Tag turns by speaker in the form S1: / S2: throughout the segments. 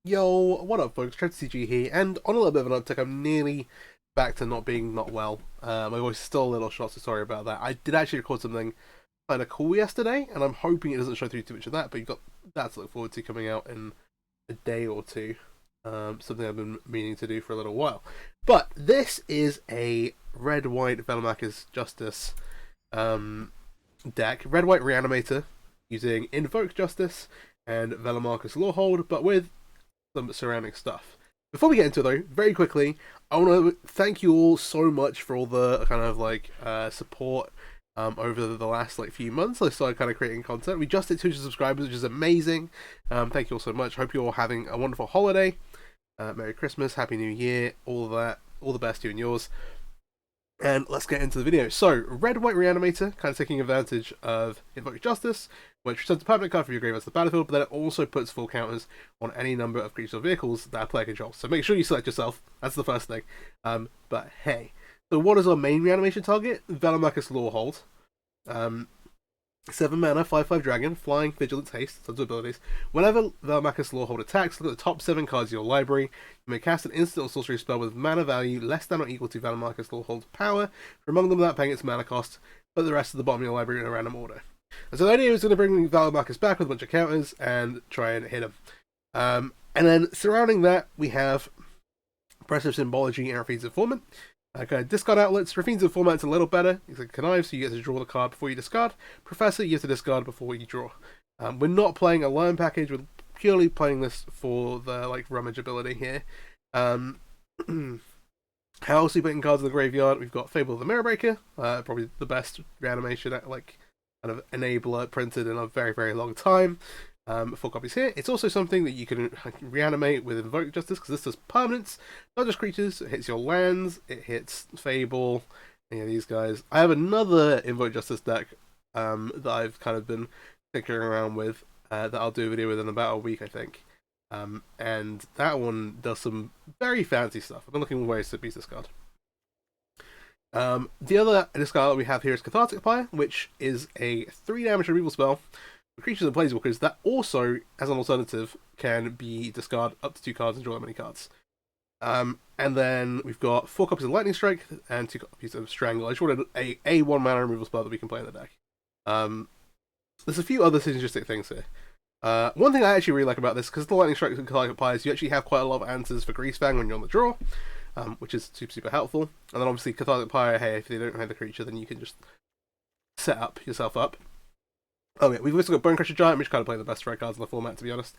S1: Yo, what up folks, CG here, and on a little bit of an uptick, I'm nearly back to not well. My voice is still a little shot, so sorry about that. I did actually record something kind of cool yesterday, and I'm hoping it doesn't show through too much of that, but you've got that to look forward to coming out in a day or two. Something I've been meaning to do for a little while. But this is a red-white Velomachus Justice deck. Red-white Reanimator, using Invoke Justice and Velomachus Lorehold, but with some surrounding stuff. Before we get into it though, very quickly, I want to thank you all so much for all the kind of like support over the last like few months. I started kind of creating content. We just hit 200 subscribers, which is amazing. Thank you all so much. Hope you're all having a wonderful holiday. Merry Christmas, Happy New Year, all of that. All the best to you and yours. And let's get into the video. So, Red-White Reanimator, kind of taking advantage of Invoke Justice, which returns a permanent card from your graveyard to the battlefield, but then it also puts full counters on any number of creatures or vehicles that player controls. So make sure you select yourself. That's the first thing. But hey. So what is our main reanimation target? Velomachus Lorehold. 7 mana, 5/5 dragon, flying, vigilance, haste, tons of abilities. Whenever Velomachus Lorehold attacks, look at the top 7 cards of your library. You may cast an instant or sorcery spell with mana value less than or equal to Velomachus Lorehold's power, from among them without paying its mana cost, put the rest of the bottom of your library in a random order. And so the idea is going to bring Velomachus back with a bunch of counters and try and hit him. And then surrounding that, we have Oppressive Symbology and Raffine's Informant. Kind of discard outlets. Raffine's Informant's a little better. It's like connive, so you get to draw the card before you discard. Professor, you have to discard before you draw. We're not playing a Lion package. We're purely playing this for the like rummage ability here. How else are we putting cards in the graveyard? We've got Fable of the Mirrorbreaker, probably the best reanimation like kind of enabler printed in a very, very long time. 4 copies here. It's also something that you can reanimate with Invoke Justice, because this does permanents, not just creatures. It hits your lands, it hits Fable, any of these guys. I have another Invoke Justice deck that I've kind of been tinkering around with, that I'll do a video with in about a week, I think. And that one does some very fancy stuff. I've been looking for ways to beat this card. The other discard that we have here is Cathartic Pyre, which is a 3 damage removal spell for creatures and planeswalkers that also, as an alternative, can be discard up to 2 cards and draw that many cards. And then we've got 4 copies of Lightning Strike and 2 copies of Strangle. I just wanted a 1 mana removal spell that we can play in the deck. There's a few other synergistic things here. One thing I actually really like about this, because the Lightning Strike and Cathartic Pyre, you actually have quite a lot of answers for Greasefang when you're on the draw, which is super, super helpful. And then obviously Cathartic Pyre, hey, if you don't have the creature, then you can just set up yourself up. Oh yeah, we've also got Bonecrusher Giant, which kind of play the best red cards in the format, to be honest.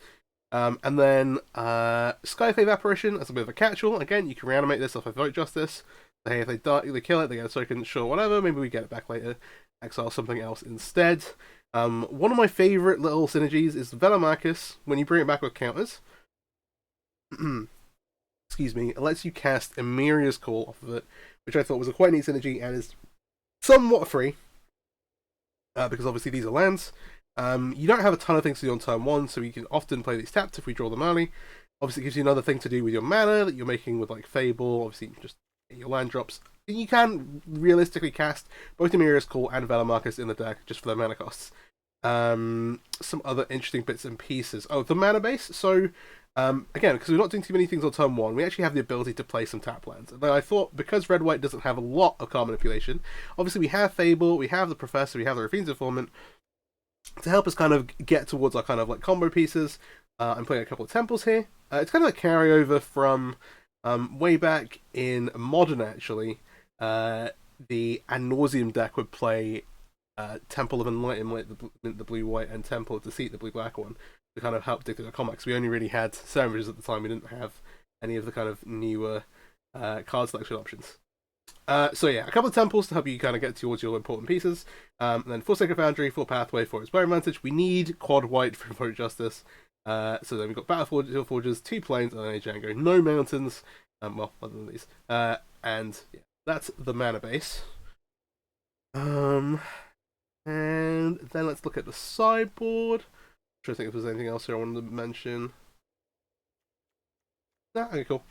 S1: And then Skyclave Apparition, that's a bit of a catch-all. Again, you can reanimate this off of Vote Justice. So, hey, if they die, they kill it, they get a token, sure, whatever, maybe we get it back later. Exile something else instead. One of my favourite little synergies is Velomachus. When you bring it back with counters, excuse me, it lets you cast Emeria's Call off of it, which I thought was a quite neat synergy and is somewhat free. Because obviously these are lands. You don't have a ton of things to do on turn 1, so you can often play these tapped if we draw them early. Obviously it gives you another thing to do with your mana that you're making with like Fable, obviously just your land drops. You can realistically cast both Emeria's Call and Velomachus in the deck just for their mana costs. Some other interesting bits and pieces. Oh, the mana base. So again, because we're not doing too many things on turn 1, we actually have the ability to play some tap lands. And then I thought, because Red-White doesn't have a lot of card manipulation, obviously we have Fable, we have the Professor, we have the Raffine's Informant, to help us kind of get towards our kind of like combo pieces. I'm playing a couple of temples here. It's kind of a carryover from way back in Modern, actually. The Ad Nauseam deck would play Temple of Enlightenment, the blue-white, and Temple of Deceit, the blue-black one, to kind of help dictate the combat, because we only really had synergies at the time. We didn't have any of the kind of newer card selection options. So yeah, a couple of temples to help you kind of get towards your important pieces. And then 4 Sacred Foundry, 4 Pathway, 4 Inspire Advantage. We need quad white for Vote Justice. So then we've got Battle Forges, 2 planes, and then a Django. No mountains, well, other than these. And yeah, that's the mana base. And then let's look at the sideboard. I'm trying to think if there's anything else here I wanted to mention. Nah, okay, cool.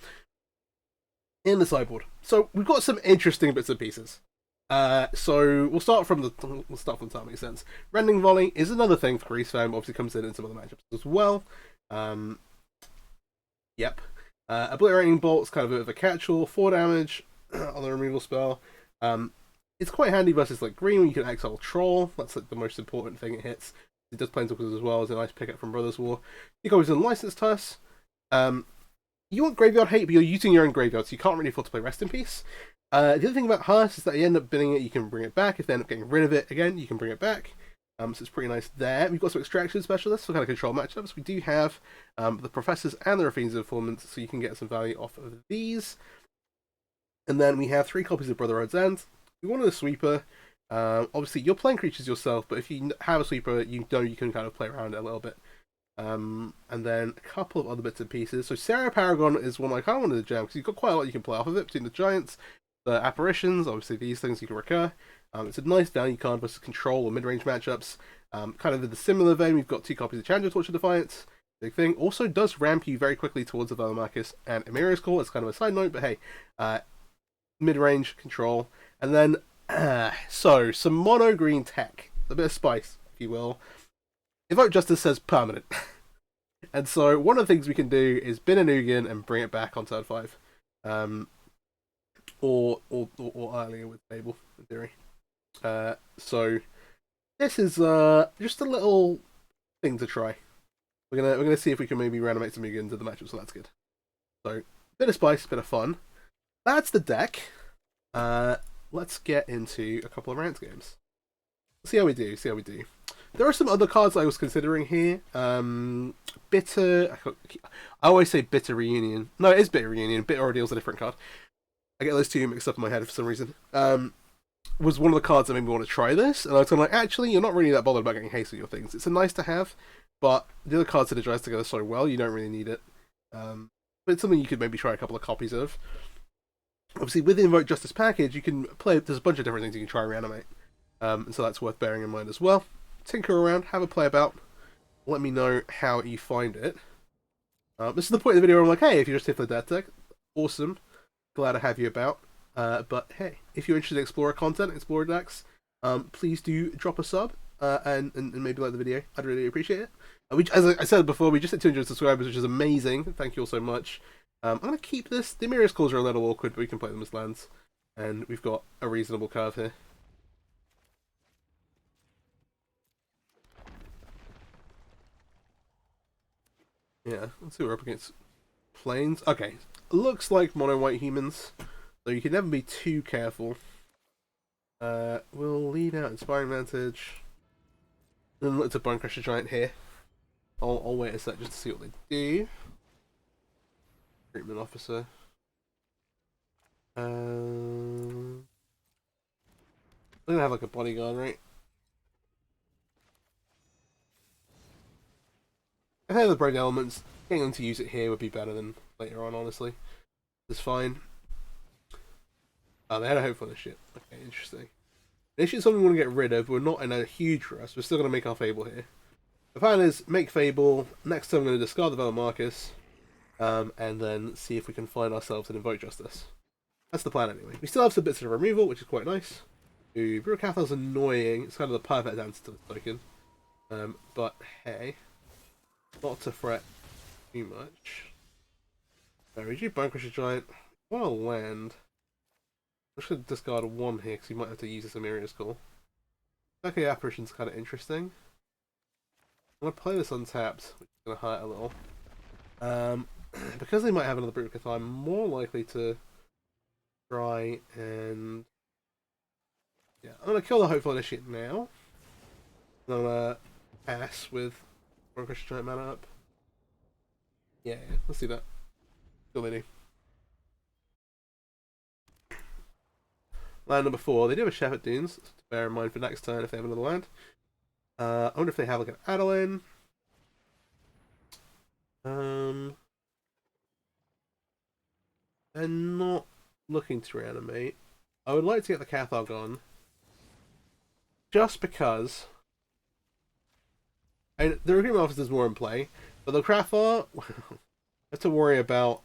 S1: In the sideboard, so we've got some interesting bits and pieces. So we'll start from the top, makes sense. Rending Volley is another thing for Greasefang, obviously comes in some other matchups as well. Yep. Obliterating Bolt's kind of a bit of a catch-all, 4 damage on the removal spell. It's quite handy versus like green when you can exile Troll. That's like the most important thing it hits. It does Planeswalkers as well as a nice pickup from Brothers War. You go with a License Tusk. You want Graveyard Hate, but you're using your own graveyard, so you can't really afford to play Rest in Peace. The other thing about Hearth is that you end up binning it, you can bring it back. If they end up getting rid of it again, you can bring it back. So it's pretty nice there. We've got some Extraction Specialists for kind of control matchups. We do have the Professors and the Raffine's Informants, so you can get some value off of these. And then we have 3 copies of Brotherhood's End. We wanted a Sweeper. Obviously, you're playing creatures yourself, but if you have a Sweeper, you know you can kind of play around it a little bit. And then a couple of other bits and pieces. So Sarah Paragon is one I kind of wanted to jam, because you've got quite a lot you can play off of it, between the Giants, the Apparitions, obviously these things you can recur. It's a nice value card versus control or mid-range matchups. Kind of in the similar vein, we've got 2 copies of Challenger Torch of Defiance. Big thing. Also does ramp you very quickly towards the Velomachus and Emeria's Call. It's kind of a side note, but hey, mid-range control. And then, so, some mono-green tech. A bit of spice, if you will. Evoke Justice says permanent. And so, one of the things we can do is bin a Nugan and bring it back on turn 5. Or earlier with Fable, in theory. So this is just a little thing to try. We're gonna see if we can maybe reanimate some Mugans in the matchup, so that's good. So bit of spice, bit of fun. That's the deck. Let's get into a couple of rant games. See how we do. There are some other cards I was considering here. Bitter. I always say Bitter Reunion. No, it is Bitter Reunion. Bitter Ordeal's a different card. I get those two mixed up in my head for some reason. Was one of the cards that made me want to try this, and I was kind of like, actually, you're not really that bothered about getting haste with your things. It's a nice to have, but the other cards synergize together so well, you don't really need it. But it's something you could maybe try a couple of copies of. Obviously, with the Invoke Justice package, you can play. There's a bunch of different things you can try and reanimate, and so that's worth bearing in mind as well. Tinker around, have a play about. Let me know how you find it. This is the point of the video where I'm like, hey, if you're just here for the dead deck, awesome. Glad to have you about. But hey, if you're interested in Explorer content, Explorer decks, please do drop a sub and maybe like the video. I'd really appreciate it. As I said before, we just hit 200 subscribers, which is amazing. Thank you all so much. I'm going to keep this. The Emeria's Calls are a little awkward, but we can play them as lands. And we've got a reasonable curve here. Yeah, let's see what we're up against. Planes. Okay, looks like mono white humans, so you can never be too careful. We'll lead out Inspiring Vantage. Then look to Bonecrusher Giant here. I'll wait a sec just to see what they do. Treatment Officer. I'm gonna have like a bodyguard, right? I think the Brain Elements, getting them to use it here would be better than later on, honestly. It's fine. Oh, they had a hope for this shit. Okay, interesting. This is something we want to get rid of, but we're not in a huge rush. We're still going to make our Fable here. The plan is make Fable. Next time, I'm going to discard the Velomachus, and then see if we can find ourselves an Invoke Justice. That's the plan anyway. We still have some bits of removal, which is quite nice. Ooh, Brewcathal's annoying. It's kind of the perfect answer to the token. But hey. Not to fret too much. We do Bonecrusher Giant. Want to land. I should discard 1 here because you might have to use this Emeria's Call. Okay, Apparition's kind of interesting. I'm going to play this untapped, which is going to hurt a little. Because they might have another Brute Cathar, I'm more likely to try and... Yeah, I'm going to kill the Hopeful Initiate now. I'm going to pass with Bonecrusher Giant mana up. Yeah, let's do that. Still they do. Land number 4. They do have a Shepherd Dunes, to bear in mind for next turn if they have another land. I wonder if they have like an Adeline. They're not looking to reanimate. I would like to get the Cathar gone. Just because... And the Recruitment Officer is more in play, but the Cathar... have to worry about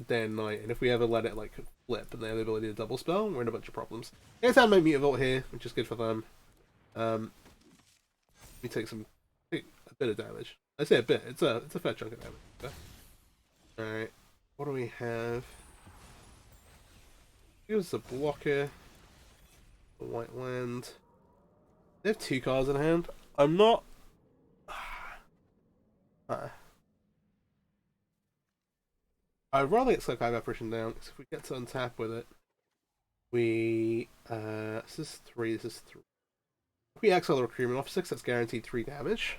S1: day and night, and if we ever let it like flip and they have the ability to double spell, we're in a bunch of problems. Guys have my Mutavault here, which is good for them. We take a bit of damage. I say a bit, it's a fair chunk of damage. Alright, what do we have? Here's a blocker. The white land. They have 2 cards in hand. I'm not... I'd rather get Skyclave Apparition down, because if we get to untap with it, we... this is 3, this is 3. If we exile the Recruitment Officer, that's guaranteed 3 damage.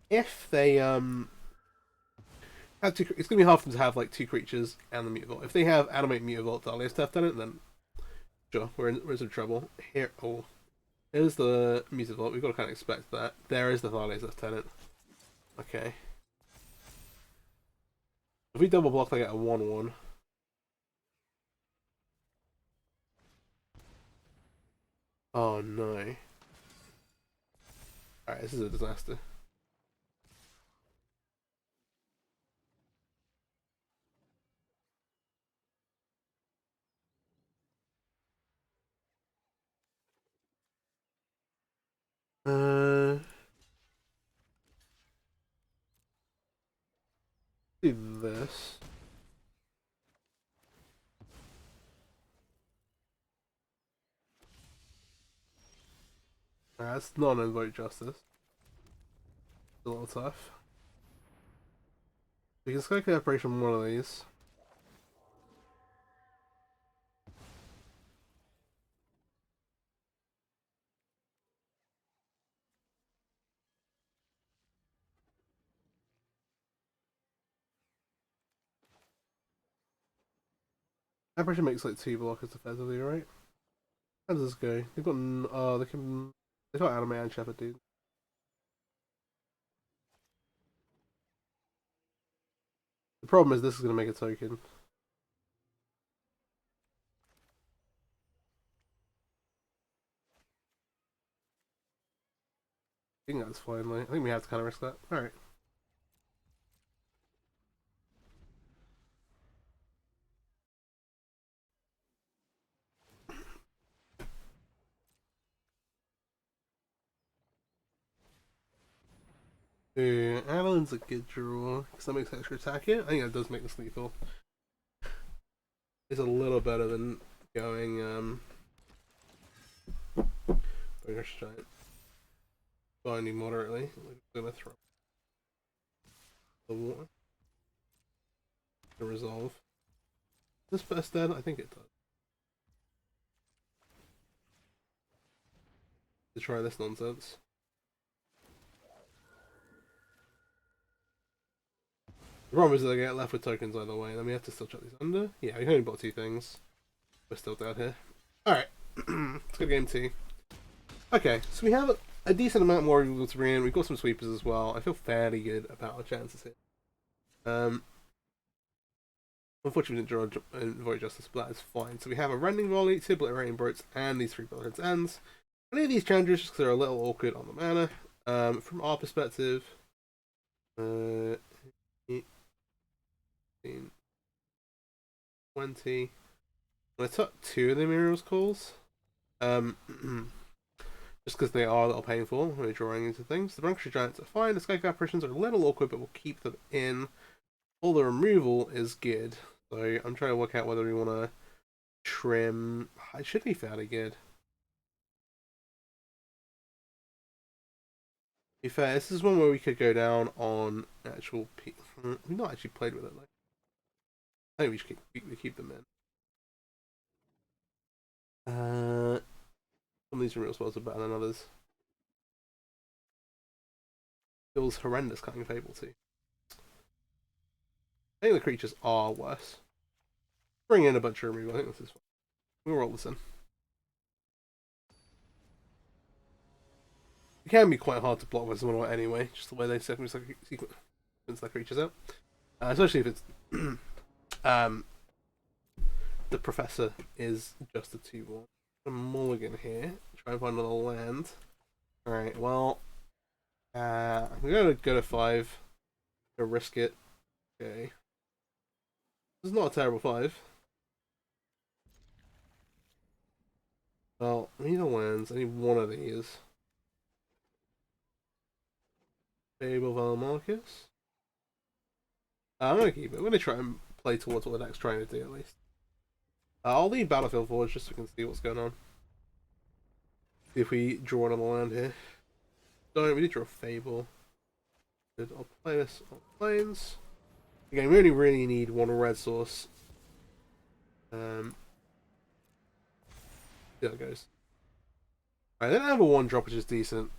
S1: If they, have 2... It's going to be hard for them to have, like, 2 creatures and the Mutavault. If they have Animate Mutavault Dahlia stuff done it, then... Sure, we're in some trouble. Here, oh... Here's the Mutavault, we've got to kind of expect that. There is the Thales Lieutenant. Okay. If we double block, they get a 1/1. Oh no. Alright, this is a disaster. Do this. That's not an Invoke Justice. It's a little tough. We can Skyclave Apparition from one of these. Apparition makes like 2 blockers effectively, right? How does this go? They've got they've got Anime and Shepherd, dude. The problem is this is gonna make a token. I think that's fine, like, I think we have to kind of risk that. Alright. Adelin's a good draw, because that makes extra attack here. I think that does make this lethal. It's a little better than going, Burnish Giant. Binding moderately. We're gonna throw the water. To resolve. This first dead? I think it does. To try this nonsense. The problem is that I get left with tokens either way, and then we have to still chuck these under. Yeah, we only bought 2 things. We're still down here. Alright. Let's go game 2. Okay, so we have a decent amount more to bring in. We've got some sweepers as well. I feel fairly good about our chances here. Unfortunately, we didn't draw Void Justice, but that is fine. So we have a Rending Volley, 2 Obliterating Brutes, and these 3 Bloodhead's Ends. Any of these challenges just because they're a little awkward on the mana. From our perspective, 18, 20. I took 2 of the Muriel's Calls. Just because they are a little painful when we're drawing into things. The Brunkshy Giants are fine. The Skyclave Apparitions are a little awkward, but we'll keep them in. All the removal is good. So I'm trying to work out whether we want to trim. It should be fairly good. To be fair, this is one where we could go down on actual. We've not actually played with it. Like, I think we should keep them in. Some of these removal spells are better than others. Feels horrendous cutting Fable 2. I think the creatures are worse. Bring in a bunch of removal. I think this is fine. We'll roll this in. It can be quite hard to block with someone anyway, just the way they sequence their creatures out. Especially if it's the Professor is just a 2/1. A mulligan here. Try and find another land. Alright, well, I'm gonna go to 5. Gonna risk it. Okay. This is not a terrible 5. Well, I need the lands. I need one of these. Fable Velomachus. I'm gonna keep it. I'm gonna try and play towards what the deck's trying to do at least. I'll leave Battlefield Forge just so we can see what's going on. See if we draw another land here. Don't, we need to draw a Fable. Good, I'll play this on planes. Again, we only really need one red source. See how it goes. I then have a 1-drop which is decent.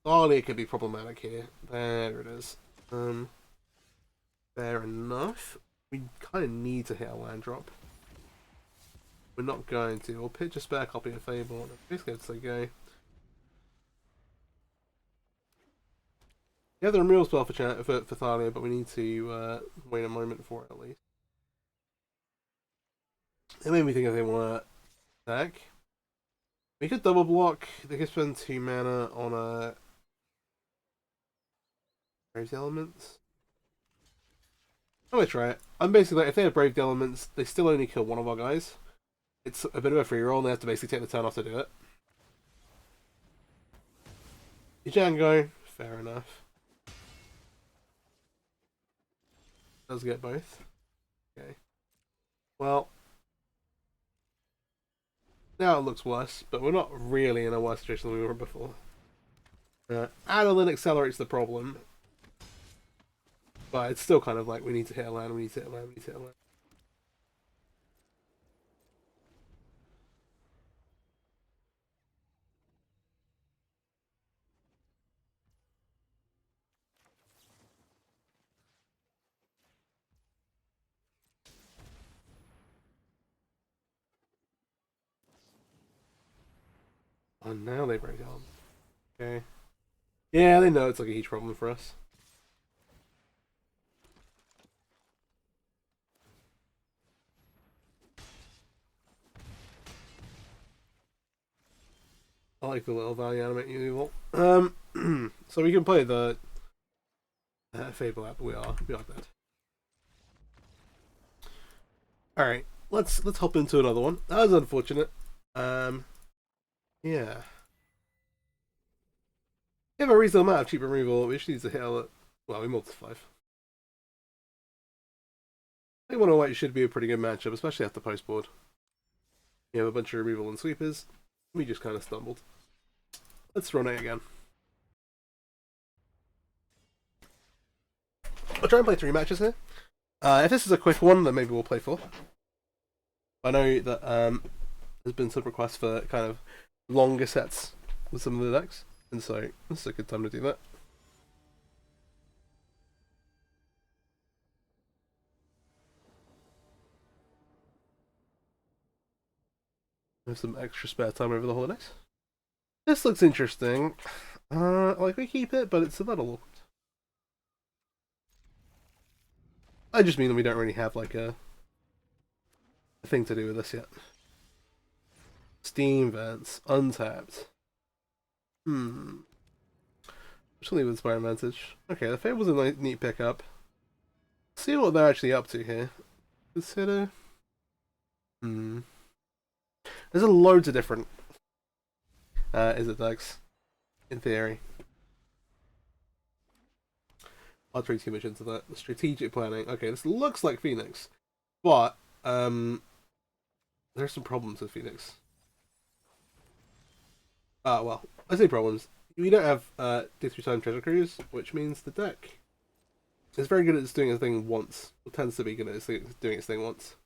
S1: Oh, it could be problematic here. There it is. Fair enough. We kind of need to hit a land drop. We're not going to. We'll pitch a spare copy of Fable. I'm basically have to say go. We have the removal spell for Thalia, but we need to wait a moment for it at least. It made me think if they want to attack. We could double block. They could spend 2 mana on a Brave Elements. I'm gonna try it. I'm basically like, if they have Brave Elements, they still only kill one of our guys. It's a bit of a free roll, and they have to basically take the turn off to do it. Django, fair enough. Does get both. Okay. Well, now it looks worse, but we're not really in a worse situation than we were before. Adolin accelerates the problem, but it's still kind of like we need to hit a land, we need to hit a land, we need to hit a land. Oh, now they break down. Okay. Yeah, they know it's like a huge problem for us. I like the little value animate evil. So we can play the Fable app. We are dead. All right, let's hop into another one. That was unfortunate. Yeah. We have a reasonable amount of cheap removal, which needs to hit our... Well, we multi 5. I think 1 White should be a pretty good matchup, especially after post board. You have a bunch of removal and sweepers. We just kind of stumbled. Let's run it again. I'll try and play 3 matches here. If this is a quick one, then maybe we'll play 4. I know that there's been some requests for kind of longer sets with some of the decks, and so this is a good time to do that. Have some extra spare time over the holidays. This looks interesting. Like we keep it, but it's a little awkward. I just mean that we don't really have like a thing to do with this yet. Steam vents, untapped. Just leave with Spire Advantage. Okay, the Fable's a neat pickup. See what they're actually up to here. Consider. There's loads of different decks, in theory. I'll read too much into that. Strategic planning. Okay, this looks like Phoenix, but there's some problems with Phoenix. Well, I say problems. We don't have Disc-Time Treasure Cruise, which means the deck is very good at just doing a thing once. It tends to be good at doing its thing once.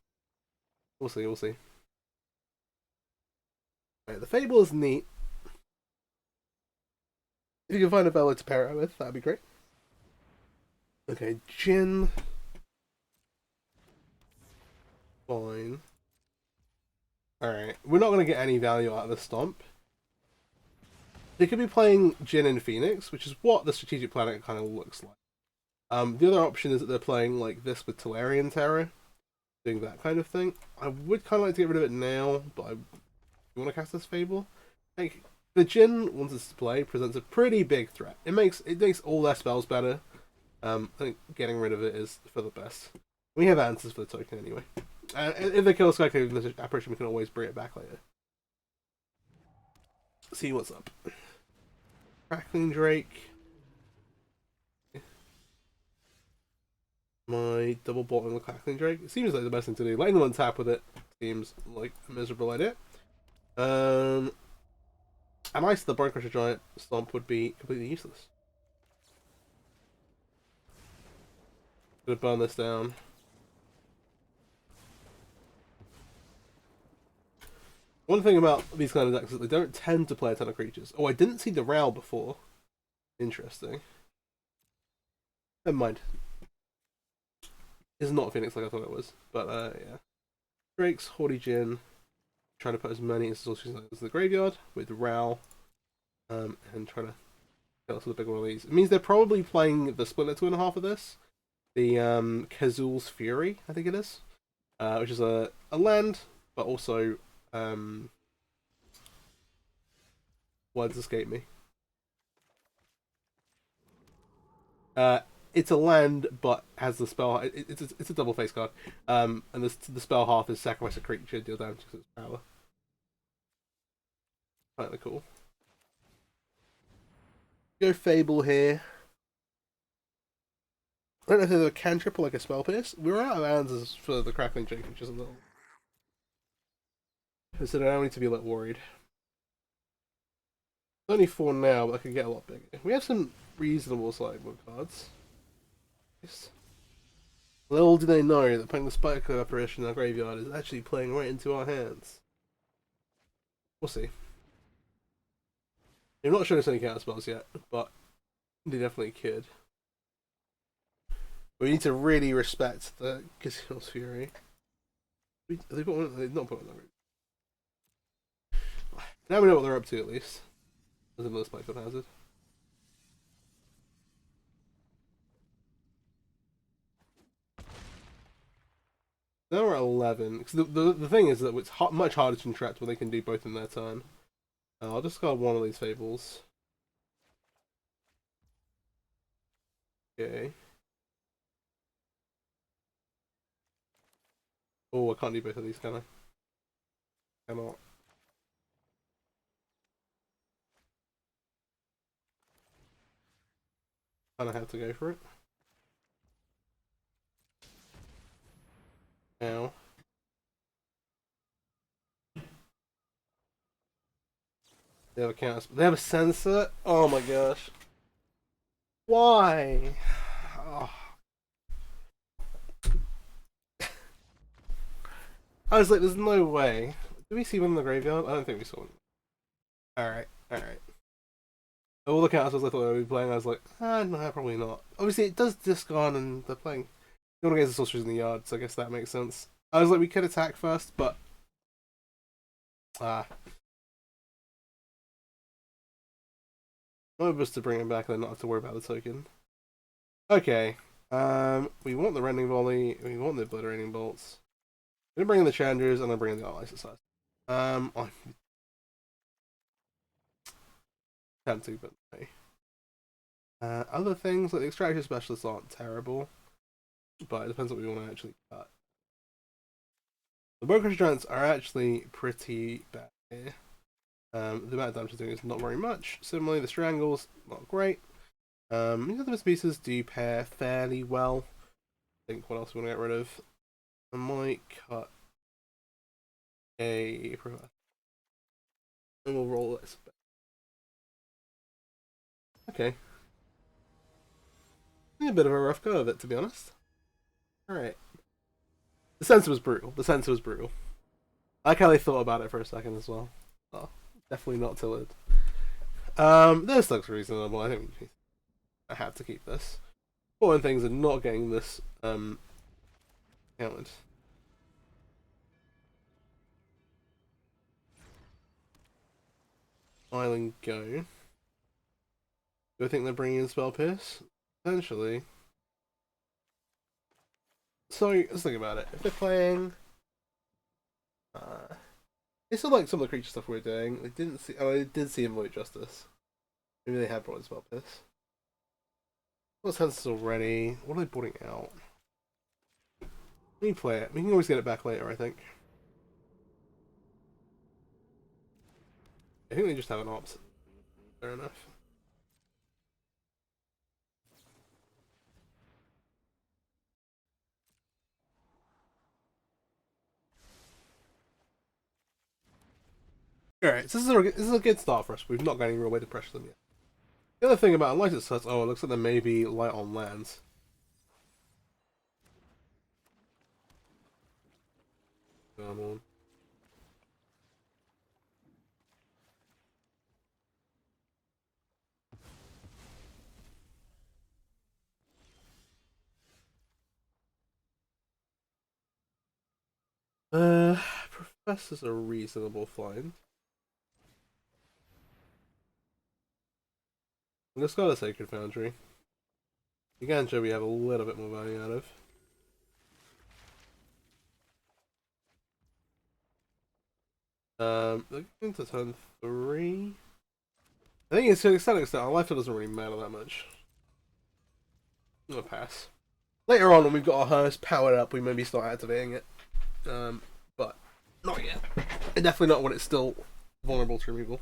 S1: We'll see, we'll see. Right, the Fable is neat. If you can find a Velo to pair it with, that'd be great. Okay, Jin. Fine. Alright, we're not going to get any value out of the Stomp. They could be playing Jin and Phoenix, which is what the Strategic Planet kind of looks like. The other option is that they're playing like this with Tolarian Terror, doing that kind of thing. I would kind of like to get rid of it now, but I want to cast this Fable. Like, the Jin, once it's to play, presents a pretty big threat. It makes all their spells better. I think getting rid of it is for the best. We have answers for the token anyway. If they kill a Skyclave in this apparition, we can always bring it back later. See what's up. Crackling Drake. my double bottling the Crackling Drake. It seems like the best thing to do. Letting them untap with it seems like a miserable idea. And Ice the Bone Crusher Giant Stomp would be completely useless. Gonna burn this down. One thing about these kind of decks is that they don't tend to play a ton of creatures. Oh, I didn't see the Row before. Interesting. Never mind. It's not a Phoenix like I thought it was. But, yeah. Drake's, Haughty Djinn. Trying to put as many installations as the graveyard with the Row. And trying to kill us with a big one of these. It means they're probably playing the Split 2.5 of this. The Kazul's Fury, I think it is. Which is a land, but also... words escape me. It's a land, but has the spell. It's a double face card. And the spell half is sacrifice a creature, deal damage to its power. Kinda cool. Go Fable here. I don't know if there's a cantrip or like a spell pierce. We were out of answers for the Crackling Drake, which is a little. So I don't need to be like worried. It's only 4 now, but I could get a lot bigger. We have some reasonable sideboard cards. Little do they know that putting the Spider apparition in our graveyard is actually playing right into our hands. We'll see. They're not showing us any counter spells yet, but they definitely could. We need to really respect the Kazul's Fury. They put one, they've not put one on. Now we know what they're up to at least. There's another Spike Hazard. Now we're at 11. Because the thing is that it's much harder to interact when they can do both in their turn. I'll discard one of these Fables. Okay. Oh, I can't do both of these, can I? Cannot. Kinda have to go for it. Ow. They have a counter. They have a sensor? Oh my gosh. Why? Oh. I was like, there's no way. Did we see one in the graveyard? I don't think we saw one. Alright, alright. All the counters I thought they would be playing, I was like, no, probably not. Obviously, it does discard and they're playing. Going against the sorcerers in the yard, so I guess that makes sense. I was like, we could attack first, but. Maybe just to bring him back and then not have to worry about the token. Okay. We want the Rending Volley, we want the Obliterating Bolts. I'm gonna bring in the Chandras and I'm bringing the Allies aside. I'm tempted, but no. Other things like the Extraction Specialists aren't terrible, but it depends what we want to actually cut. The Bone Crusher Giants are actually pretty bad here. The amount of damage they're doing is not very much. Similarly, the Strangles, not great. These other pieces do pair fairly well. I think what else we want to get rid of? I might cut a. And we'll roll this. Okay. A bit of a rough go of it, to be honest. Alright. The sensor was brutal. The sensor was brutal. I like how they thought about it for a second as well. Oh, definitely not tilted. This looks reasonable. I think I have to keep this. Important things are not getting this counted. Island go. Do I think they're bringing in Spell Pierce? Potentially. So let's think about it. If they're playing, it's still like some of the creature stuff we're doing. They didn't see. Oh, I did see Invoke Justice. Maybe they had brought in Spell Pierce. What's Senses already? What are they putting out? We can play it. We can always get it back later, I think. I think they just have an opt. Fair enough. Alright, so this is a good start for us. We've not got any real way to pressure them yet. The other thing about unlighted sets, oh, it looks like there may be light on lands. Come on. Professor's a reasonable find. Let's go to Sacred Foundry. The Ganja we have a little bit more value out of. Looking to turn 3. I think it's to an extent our life doesn't really matter that much. I'm gonna pass. Later on when we've got our hearse powered up, we maybe start activating it. But not yet. And definitely not when it's still vulnerable to removal.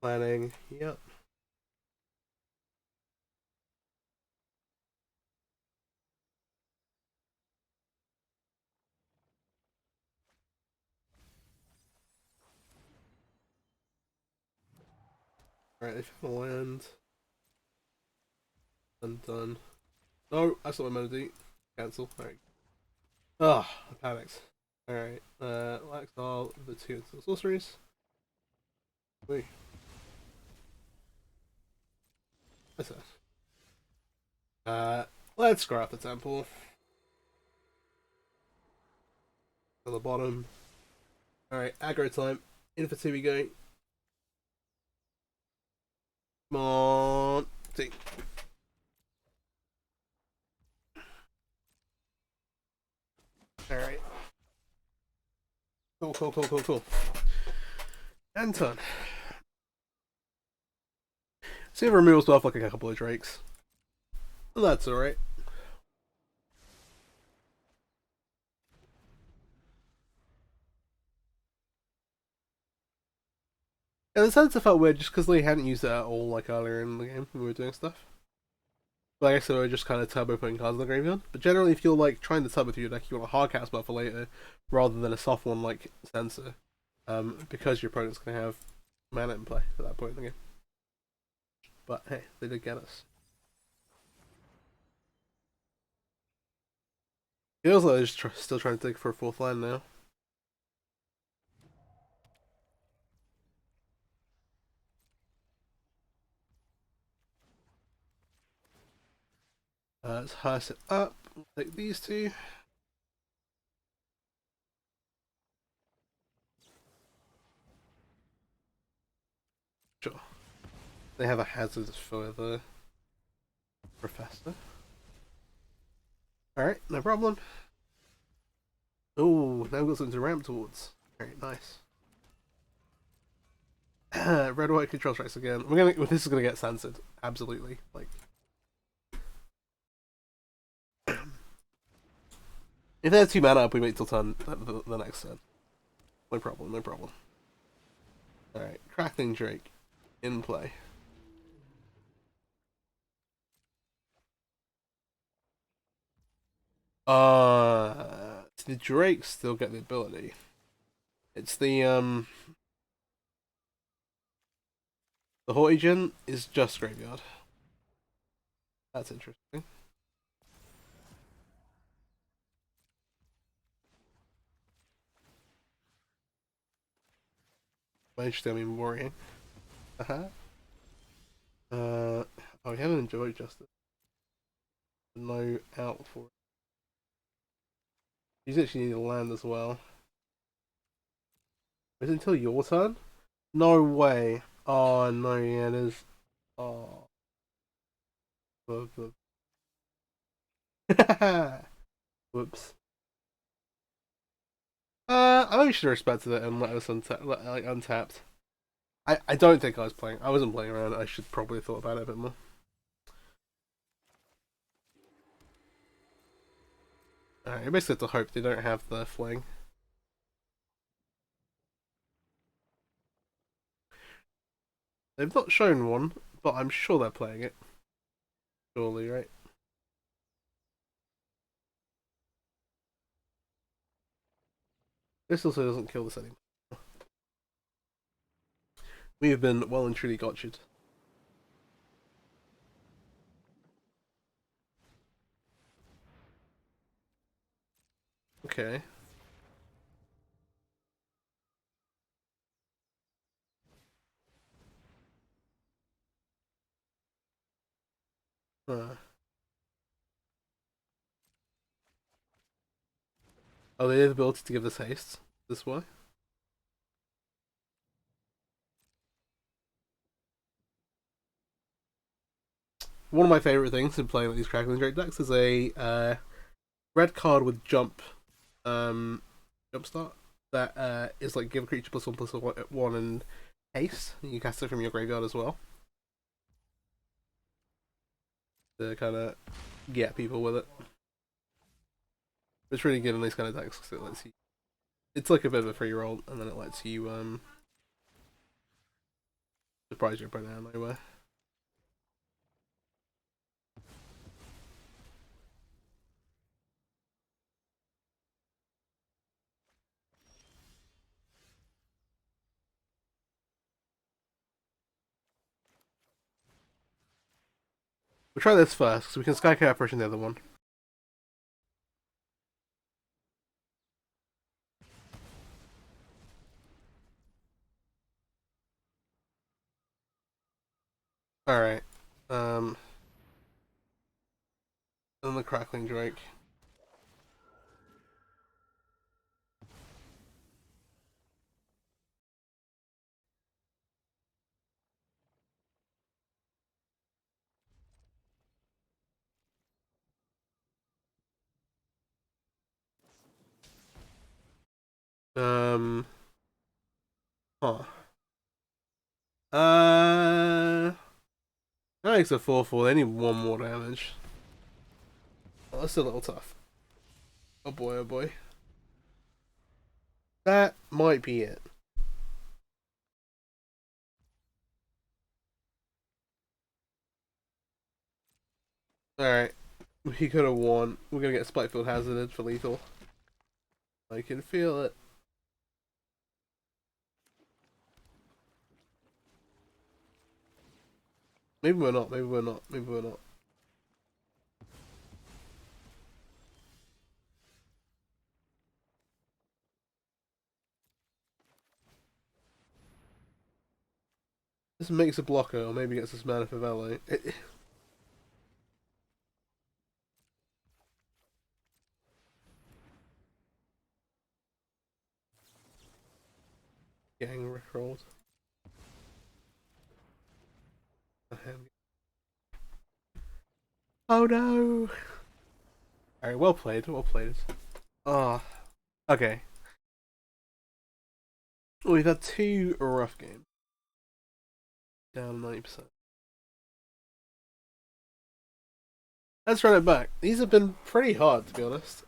S1: Planning, yep. Alright, they found the land. Undone. No, that's not what I meant to do. Cancel. Alright. Ah, I panicked. Alright, exile the 2 instant sorceries. Wait. What's that? Let's scrap the temple. To the bottom. Alright, aggro time. In for 2 we go. Come on. See. Alright. Cool. Anton. See if removal's off like a couple of drakes. Well, that's alright. Yeah, the sense felt weird just because they hadn't used it at all like earlier in the game when we were doing stuff. But I guess they were just kind of turbo putting cards in the graveyard. But generally, if you're like trying to turbo through your deck, you want a hard cast spell for later rather than a soft one like Sensor. Because your opponent's going to have mana in play at that point in the game. But hey, they did get us. Feels like they're just still trying to dig for a 4th land now. Let's hearse it up. We'll take these 2. Sure. They have a hazard for the Professor. Alright, no problem. Oh, now we've got something to ramp towards. Alright, nice. Red white control strikes again. This is gonna get censored. Absolutely. Like if they have 2 mana up, we wait till turn the next turn. No problem. Alright, Crackling Drake in play. The Drakes still get the ability. It's the Hortigen is just graveyard. That's interesting. By interesting, I mean worrying. Oh, we haven't enjoyed Justice. No out for it. You actually need to land as well. Is it until your turn? No way. Oh no, yeah, it is. Oh. Whoops. I think we should have respected it and let us untapped. I don't think I was playing. I wasn't playing around. I should probably have thought about it a bit more. Alright, you basically have to hope they don't have the fling. They've not shown one, but I'm sure they're playing it. Surely, right? This also doesn't kill this anymore. We have been well and truly gotcha'd. Okay. Oh, they have the ability to give this haste. This way. One of my favorite things in playing these Crackling Drake decks is a red card with jump start that is like give a creature +1/+1 and haste. You cast it from your graveyard as well to kind of get people with it. It's really good in these kind of decks because it lets you. It's like a bit of a free roll, and then it lets you surprise your opponent anyway. We'll try this first, so we can Sky Cap in the other one. Alright. And the Crackling Drake. Huh. That makes a 4/4. They need one more damage. Oh, that's a little tough. Oh boy, oh boy. That might be it. Alright. He could have won. We're gonna get Spitefield Hazarded for lethal. I can feel it. Maybe we're not, maybe we're not, maybe we're not. This makes a blocker, or maybe gets us mana for Velo. Getting rickrolled. Oh no! Alright, well played, well played. Ah, oh, okay. We've had two rough games. Down 90%. Let's run it back. These have been pretty hard, to be honest.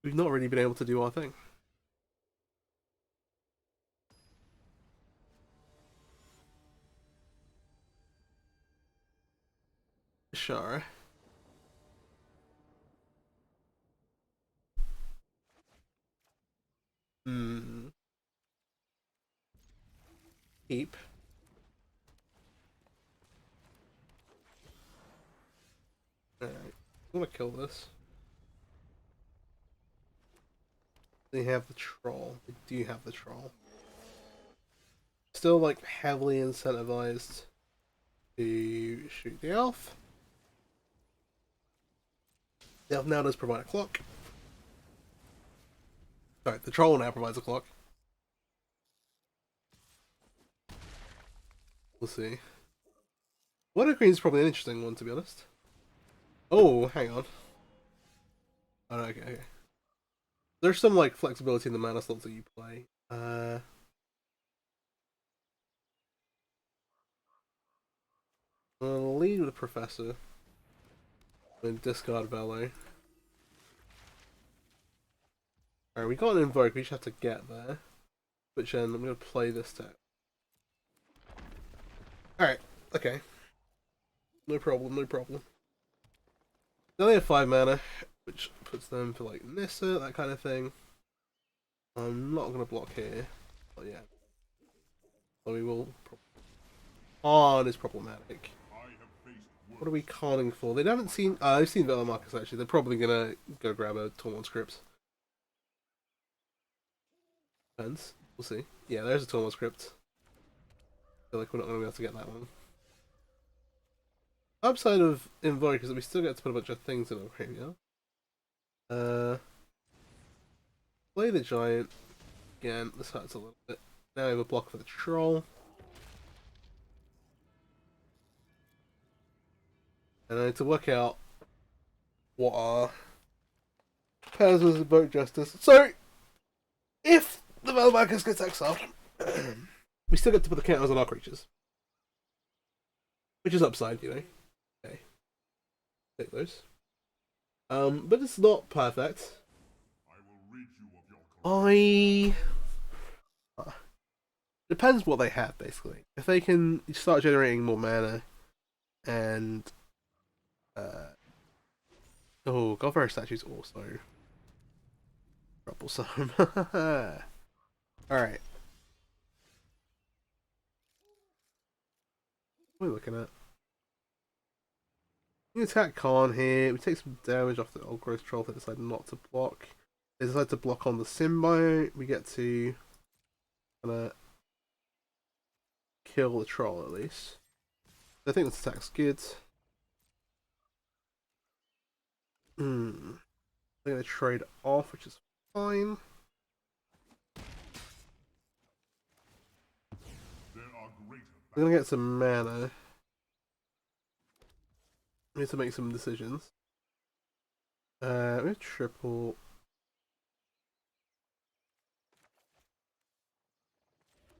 S1: We've not really been able to do our thing. Sure. Keep. Alright. I'm gonna kill this. They have the troll. They do have the troll. Still, like, heavily incentivized to shoot the elf. The elf now does provide a clock. Sorry, the troll now provides a clock. We'll see. Water Queen is probably an interesting one, to be honest. Oh, hang on. Oh, okay, okay. There's some, like, flexibility in the mana slots that you play. I'll lead with the Professor. Then discard Velo. Alright, we got an Invoke, we just have to get there. Which then, I'm gonna play this deck. Alright, okay. No problem, no problem. They only have 5 mana, which puts them for like Nissa, that kind of thing. I'm not going to block here. Oh yeah. So we will. Khan is problematic. What are we conning for? They haven't seen. I've seen Velomachus actually. They're probably going to go grab a Tormund script. Depends. We'll see. Yeah, there's a Tormund script. I feel like we're not going to be able to get that one. Upside of Invoke is that we still get to put a bunch of things in our graveyard. Play the Giant. Again, this hurts a little bit. Now we have a block for the Troll. And I need to work out what our pairs with Invoke Justice. So, if the Velomachus gets exiled, we still get to put the counters on our creatures. Which is upside, you know. Okay. Take those. But it's not perfect. Depends what they have, basically. If they can start generating more mana and Godfrey statues also troublesome. Alright. What are we looking at? We attack Khan here. We take some damage off the old growth troll if they decide not to block. They decide to block on the symbiote. We get to kill the troll at least. I think this attack's good. They're going to trade off, which is fine. We're going to get some mana. We need to make some decisions. We have triple.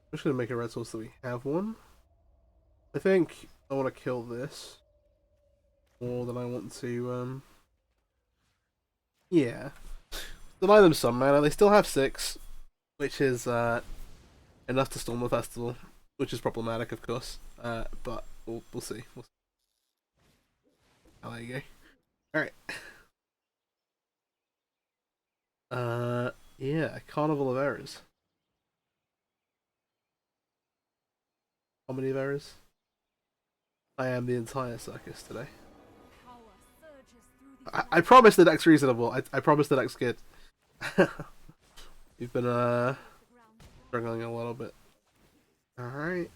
S1: I'm just going to make a red source so we have one. I think I want to kill this more than I want to, yeah. Deny them some mana. They still have 6, which is enough to storm the festival, which is problematic, of course. But we'll see. Oh, there you go. Alright. Yeah, Carnival of Errors. How many of errors? I am the entire circus today. I promise the deck's reasonable. I promise the deck's good. We've been struggling a little bit. Alright.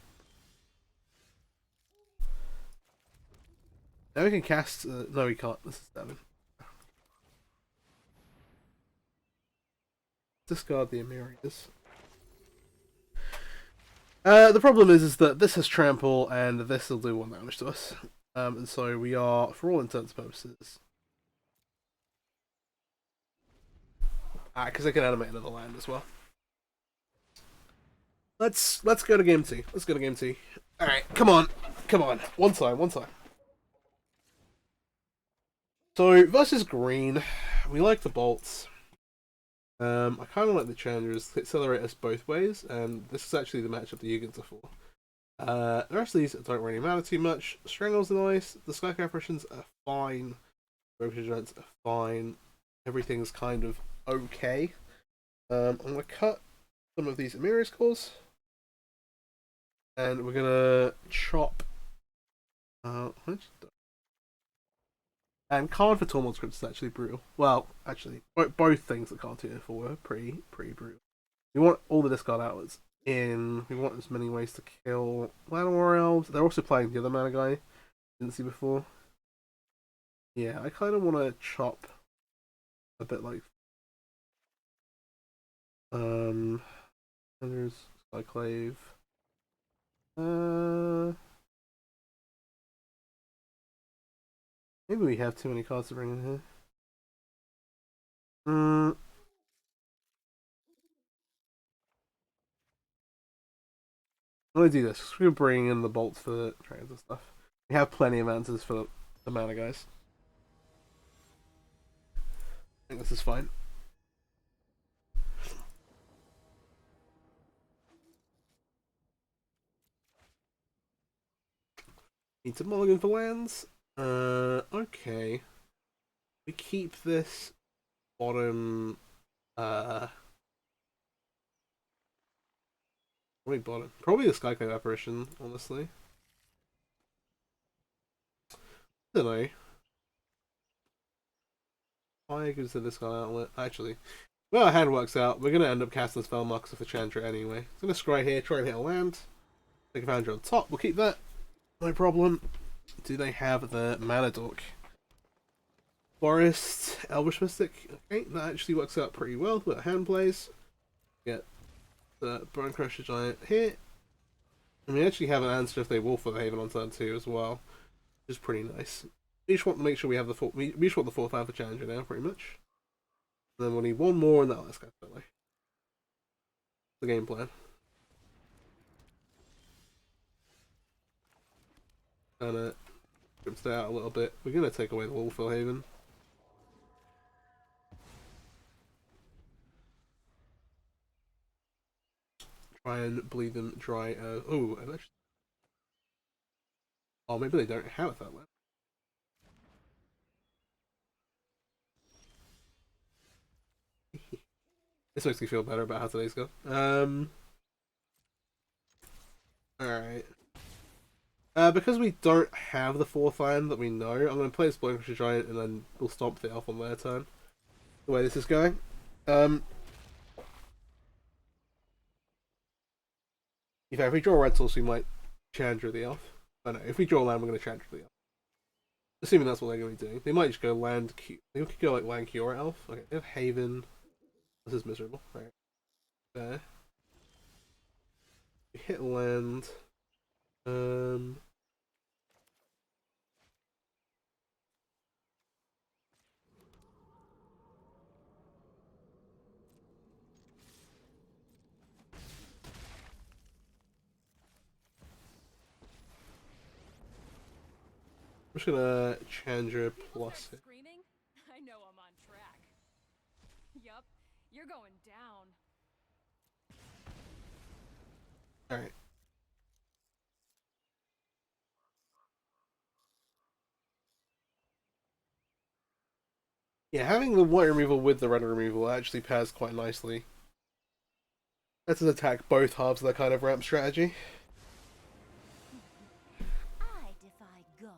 S1: Now we can cast... no, we can't. This is 7. Discard the Amirias. The problem is that this has trample and this will do 1 damage to us. And so we are, for all intents and purposes... because I can animate another land as well. Let's go to game 2. Let's go to game 2. Alright, come on. Come on. One time. So, versus green, we like the bolts. I kind of like the challengers. They accelerate us both ways, and this is actually the matchup that you get to for. The rest of these don't really matter too much. Strangles are nice. The Sky Apparitions are fine. Broken Giants are fine. Everything's kind of okay. I'm going to cut some of these Amiri's cores. And we're going to chop... and Card for Tormund scripts is actually brutal. Well, actually, both things that Card 2 and 4 were pretty brutal. We want all the discard outwards in. We want as many ways to kill Llanowar Elves. They're also playing the other mana guy. Didn't see before. Yeah, I kind of want to chop a bit like... there's Skyclave. Maybe we have too many cards to bring in here. I'm gonna do this. We're gonna bring in the bolts for the trains and stuff. We have plenty of answers for the mana guys. I think this is fine. Need to mulligan for lands. Okay. We keep this bottom. Probably the Skyclave apparition, honestly. I don't know. I consider this guy outlet. Actually, well, our hand works out. We're gonna end up casting this Velomachus with a Chandra anyway. So I'm gonna scry here, try and hit a land. Take advantage on top. We'll keep that. No problem. Do they have the mana dork? Forest, Elvish Mystic. Okay, that actually works out pretty well with our hand plays. Get the Bone Crusher Giant here. And we actually have an answer if they Wolf for the Haven on turn 2 as well, which is pretty nice. We just want to make sure we have the fourth. We just want the fourth Alpha Challenger now, pretty much. And then we'll need one more, and that'll let's go that way. The game plan. And stay out a little bit. We're gonna take away the Wolfville Haven. Try and bleed them dry. Oh, maybe they don't have it that way. This makes me feel better about how today's gone. Alright. Because we don't have the fourth land that we know, I'm going to play this Bone Crusher Giant and then we'll stomp the elf on their turn. The way this is going. If we draw red source, we might Chandra the elf. I know, if we draw land, we're going to Chandra the elf. Assuming that's what they're going to be doing. They might just go land Q. They could go like land Cure elf. Okay, they have Haven. This is miserable. Right there. We hit land. I'm just gonna Chandra plus it.
S2: Screaming? I know I'm on track. Yup, you're going down.
S1: Alright. Yeah, having the white removal with the red removal actually pairs quite nicely. Let's attack both halves of that kind of ramp strategy.
S3: I defy gods,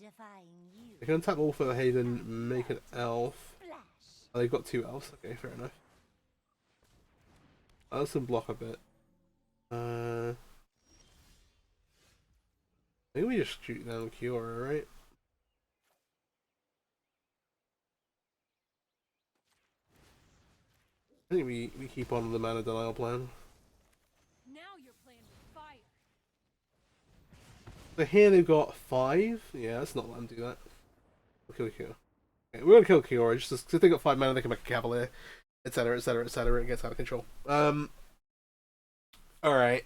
S3: defying you.
S1: They can tap all for the Haven, make an elf. Oh, they've got two elves. Okay, fair enough. Let's block a bit. Maybe we just shoot down Kiora, right? I think we keep on the mana denial plan.
S2: Now you're playing with fire.
S1: So here they've got 5. Yeah, let's not let them do that. We'll kill Kiora. Okay, we're gonna kill Kiora just because they got 5 mana, they can make a Cavalier, etc., etc., etc. It gets out of control. Alright.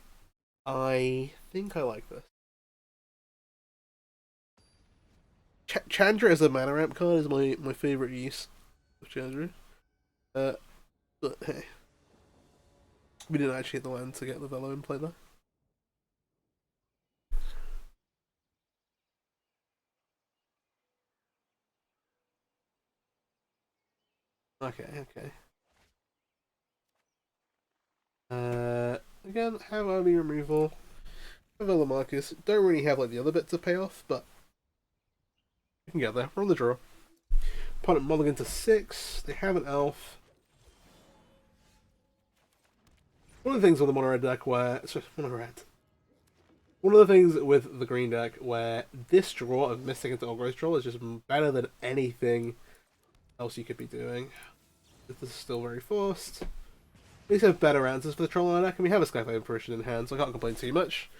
S1: I think I like this. Chandra as a mana ramp card is my favourite use of Chandra. But hey. We didn't actually hit the land to get the Velo in play there. Okay. Again, have army removal. Velomachus. Don't really have like the other bits to pay off, but we can get there. We're on the draw. Opponent mulligan to 6. They have an elf. One of the things with the mono red deck where one of the things with the green deck where this draw of Mystic into Ogre's draw is just better than anything else you could be doing. This is still very forced. We have better answers for the troll on our deck, and we have a Skyfire Apparition in hand, so I can't complain too much.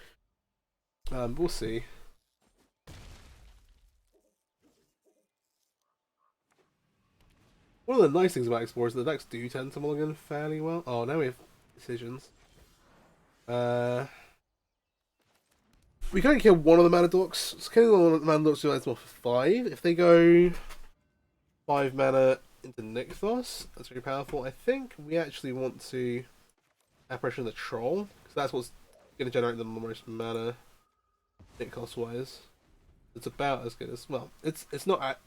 S1: But we'll see. One of the nice things about Explorers is the decks do tend to mulligan fairly well. Oh, now we have decisions. We can kill one of the mana dorks. So killing one of the mana dorks is more for 5. If they go 5 mana into Nykthos, that's very powerful. I think we actually want to Apparition the Troll, because that's what's going to generate the most mana Nykthos wise. It's about as good as, well, it's not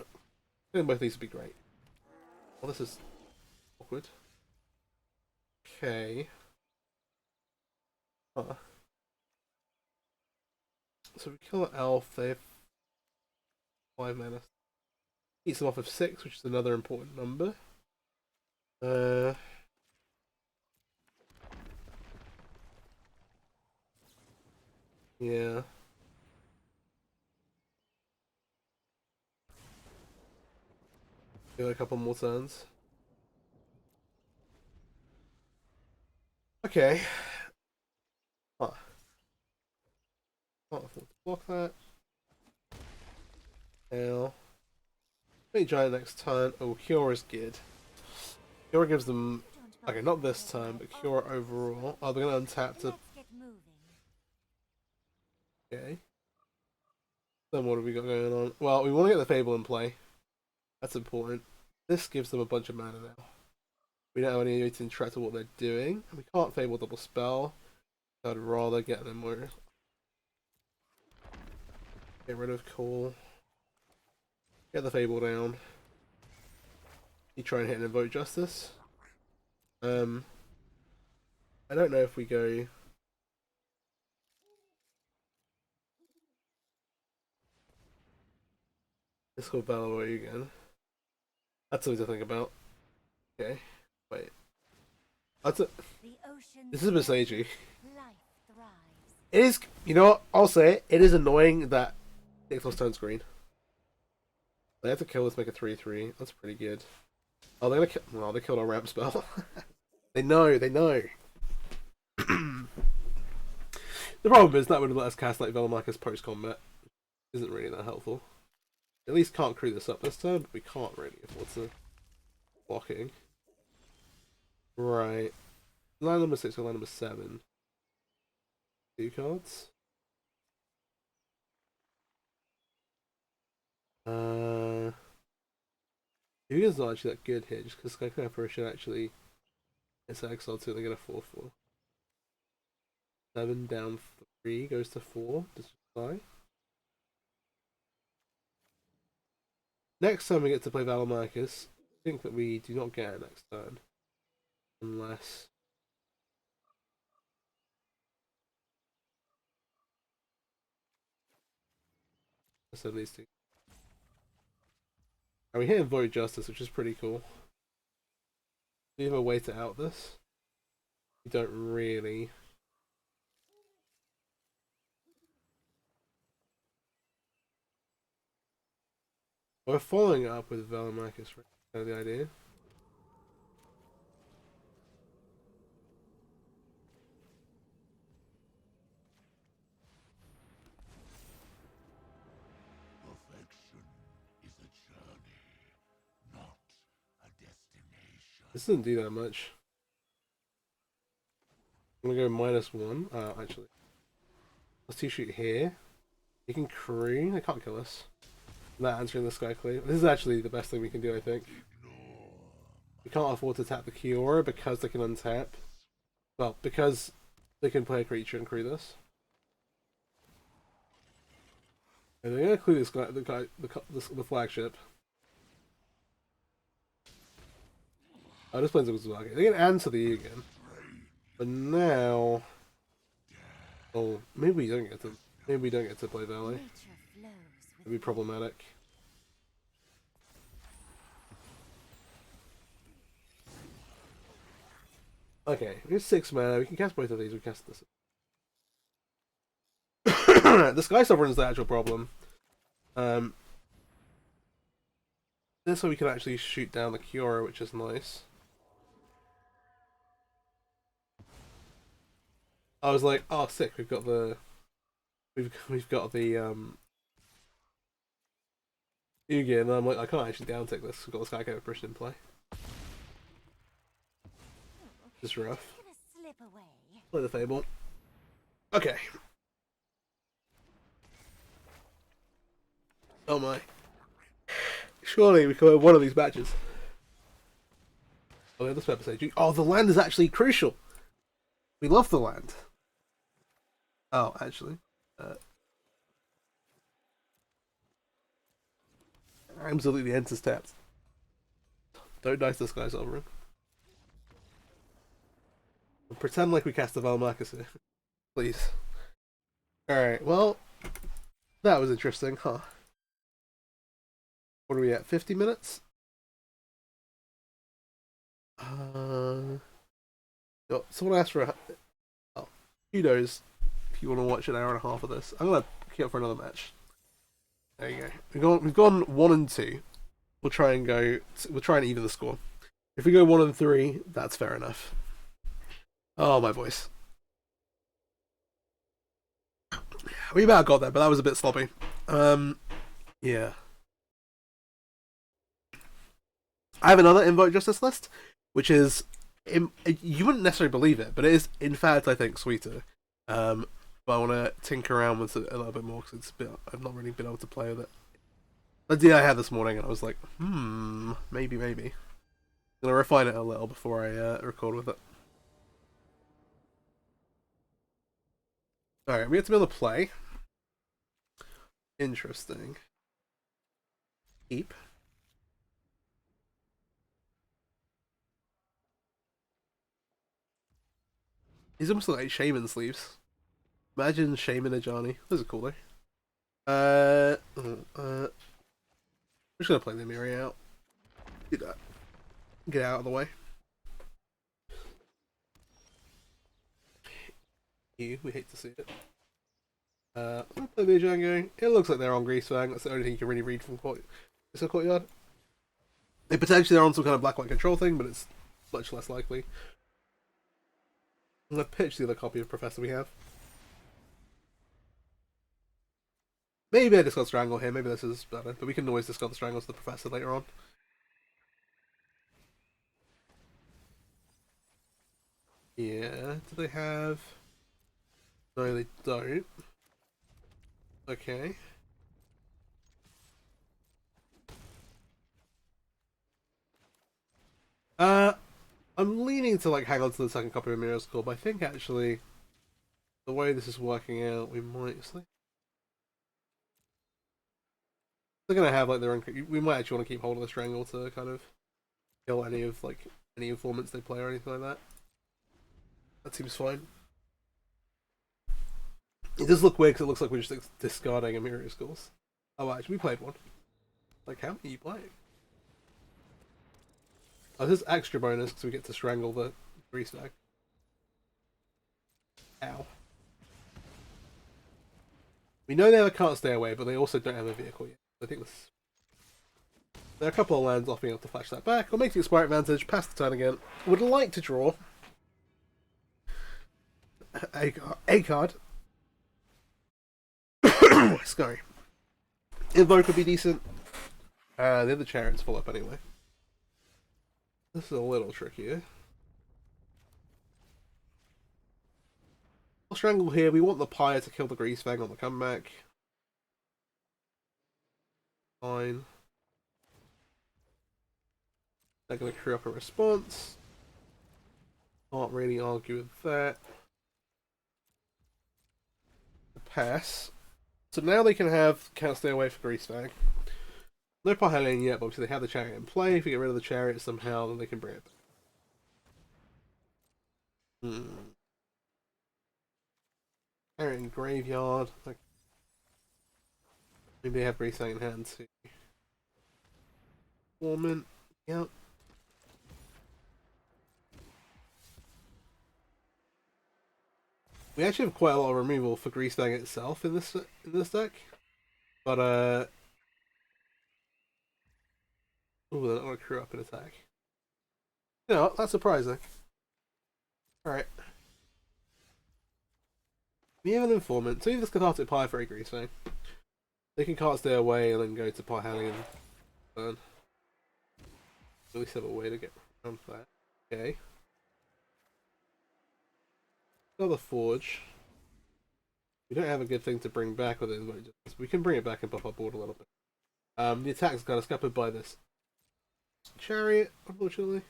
S1: think both these would be great. Well, this is awkward. Okay. Huh. So we kill an elf, they have 5 mana. Eats them off of 6, which is another important number. Yeah. Give it a couple more turns. Okay. Huh. Can't afford to block that. Hell. Maybe giant next turn. Oh, Cure is good. Cure gives them. Okay, not this time, but Cure overall. Oh, they're gonna untap to. Okay. Then what have we got going on? Well, we want to get the Fable in play. That's important. This gives them a bunch of mana now. We don't have any way to interact with what they're doing. We can't Fable double spell. I'd rather get them more. Get rid of Call. Get the Fable down. You try and hit an Invoke Justice. I don't know if we go. Let's go Valor again. That's always a thing about. Okay, wait. That's it. This is a bit sagey. It is. You know what? I'll say it. It is annoying that Ixalos turns green. They have to kill this, make a 3/3. That's pretty good. Oh, they're gonna kill. Well, they killed our ramp spell. They know. They know. The problem is that would let us cast like Velomachus post combat. Isn't really that helpful. At least can't crew this up this turn, but we can't really afford to blocking. Right. Line number 6 or line number 7. 2 cards. Yuga's not actually that good here, just because Skyclapper should actually. It's exiled too, they get a 4/4. 7 down 3 goes to 4. Does it die? Next time we get to play Velomachus, I think that we do not get it next turn. Unless. At least 2. And we hit Void Justice, which is pretty cool. Do you have a way to out this? You don't really. We're following up with Velomachus, right? Kind of the idea. This doesn't do that much. I'm gonna go -1. Actually. Let's 2-shoot here. You can crew. They can't kill us. Without answering the Skyclave. This is actually the best thing we can do, I think. We can't afford to tap the Kiora because they can untap. Well, because they can play a creature and crew this. And they're gonna clue this guy, the flagship. Oh, this plane's okay. They can answer the E again. But now. Oh, maybe we don't get to. Maybe we don't get to play Valley. It'd be problematic. Okay, we have 6 mana. We can cast both of these. We cast this. The Sky Sovereign is the actual problem. This way we can actually shoot down the Kiora, which is nice. I was like, oh, sick! We've got the Yugi, and I'm like, I can't actually downtick this. We've got the Skycave Oppression in play. Just rough. Play the Fable. Okay. Oh my. Surely we can win one of these matches. Oh, this episode. Oh, the land is actually crucial. We love the land. Oh, actually. Absolutely enters tapped. Don't dice this guy, Sovereign. Pretend like we cast the Velomachus here. Please. Alright, well, that was interesting, huh? What are we at? 50 minutes? Someone asked for a... Oh, kudos if you want to watch an hour and a half of this. I'm going to queue up for another match. There you go. We've gone 1 and 2. We'll try and even the score. If we go 1 and 3, that's fair enough. Oh, my voice. We about got there, but that was a bit sloppy. Yeah. I have another Invoke Justice list, which is... You wouldn't necessarily believe it, but it is, in fact, I think, sweeter. But I want to tinker around with it a little bit more, because I've not really been able to play with it. The idea I had this morning, and I was like, maybe. I'm going to refine it a little before I record with it. Alright, we have to be able to play. Interesting. Keep. These almost look like Shaman sleeves. Imagine Shaman Ajani. Those are cool though. I'm just gonna play the Miri out. Do that. Get out of the way. We hate to see it. I'm gonna play the Django. It looks like they're on Greasefang. That's the only thing you can really read from Courtyard. They potentially are on some kind of black-white control thing, but it's much less likely. I'm gonna pitch the other copy of Professor we have. Maybe I discard Strangle here, maybe this is better, but we can always discard the Strangle to the Professor later on. Yeah, do they have... No, they don't. Okay. I'm leaning to like hang on to the second copy of Mirror's Call, but I think actually the way this is working out, we might... They're gonna have like their own... We might actually want to keep hold of the Strangle to kind of kill any of like any informants they play or anything like that. That seems fine. It does look weird because it looks like we're just discarding a Mirror's Calls. Oh, actually, we played one. Like, how many are you playing? Oh, this is extra bonus because we get to strangle the Greasefang. Ow. We know they have a Can't Stay Away, but they also don't have a vehicle yet. I think this... There are a couple of lands off being able to flash that back. Or make the Expire advantage, pass the turn again. Would like to draw a card. Sorry. Invoke would be decent. The other Chariot's full up anyway. This is a little trickier. We'll strangle here. We want the Pyre to kill the Greasefang on the comeback. Fine. They're going to crew up a response. Can't really argue with that. Pass. So now they can have Can't Stay Away for Greasefang. No Parhelion yet, but obviously they have the Chariot in play. If we get rid of the Chariot somehow, then they can bring it back. Chariot in Graveyard. Like, maybe they have Greasefang in hand too. Torment. Yep. We actually have quite a lot of removal for Greasefang itself in this deck. But oh, they're not going to crew up an attack. You know, that's surprising. Alright. We have an informant. So this Cathartic Pyre for a Greasefang. They can Can't Stay Away and then go to Parhelion. Burn. At least have a way to get around that. Okay. Another Forge. We don't have a good thing to bring back with it. We can bring it back and buff our board a little bit. The attack's kind of scuppered by this Chariot, unfortunately.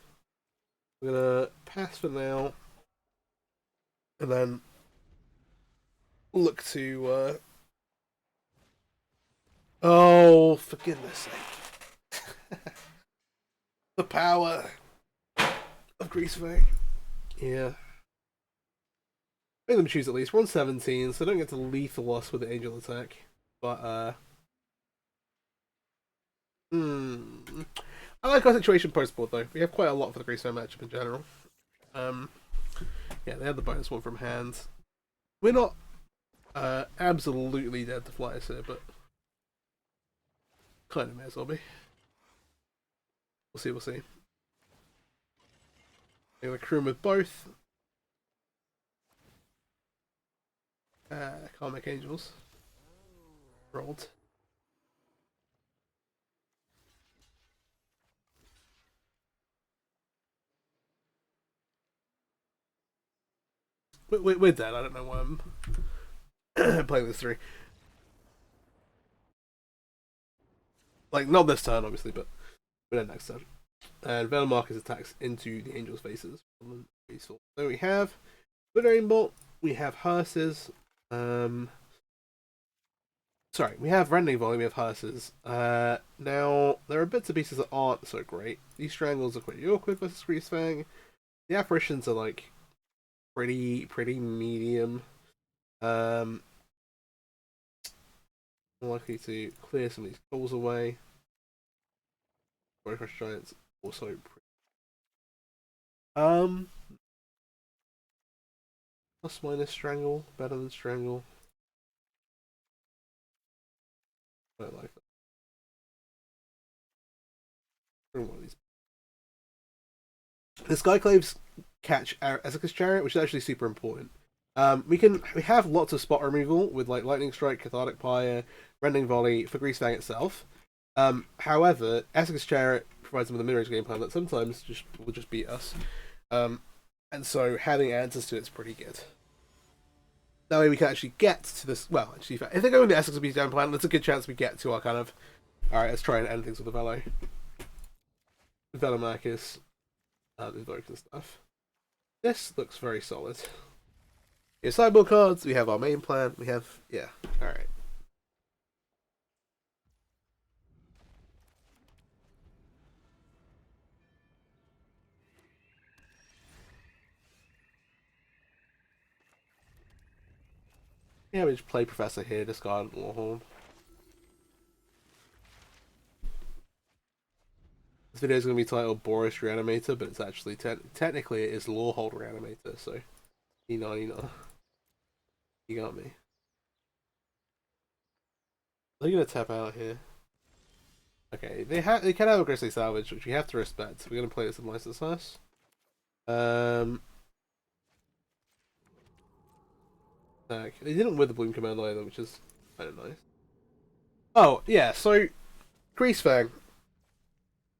S1: We're gonna pass for now. And then look to oh, for goodness sake. The power of Greasefang. Yeah. Make them choose at least 117, so they don't get to lethal us with the angel attack. But I like our situation post-board though. We have quite a lot for the Greasefang matchup in general. Yeah, they had the bonus one from hand. We're not absolutely dead to flyers here, but kind of may as well be. We'll see, we'll see. I'm gonna crew 'em with both. Karmic Angels. Rolled. We're dead. I don't know why I'm playing this through. Like, not this turn, obviously, but we're dead next turn. And Velomachus attacks into the Angels' faces. So we have Glittering Bolt, we have Hearses, sorry, we have Rending Volley, we have Hearses. Now, there are bits and pieces that aren't so great. These Strangles are quite awkward versus Greasefang. The Apparitions are, like, pretty medium. Likely to clear some of these calls away. Crush Giants also pretty. Plus minus Strangle, better than Strangle. I don't like that. One of these. The Skyclaves catch our Essex Chariot, which is actually super important. We have lots of spot removal with like Lightning Strike, Cathartic Pyre, Rending Volley for Greasefang itself. However, Essex Chariot provides them with a mid-range game plan that sometimes will just beat us. And so having answers to it's pretty good. That way we can actually get to this. Well, actually, if they go into Essex beat down plan, there's a good chance we get to our kind of. Alright, let's try and end things with the Velo. Velomachus. Invoke and stuff. This looks very solid. Yeah, sideboard cards, we have our main plan, we have. Yeah, alright. Yeah, we just play Professor here, discard Lorehold. This video is going to be titled Boris Reanimator, but it's actually technically it is Lorehold Reanimator, so you know, you got me. They're gonna tap out here. Okay, they can have a Grizzly Salvage, which we have to respect. We're gonna play this in License House. They didn't with the Bloom Command either, which is kind of nice. Oh yeah, so Greasefang.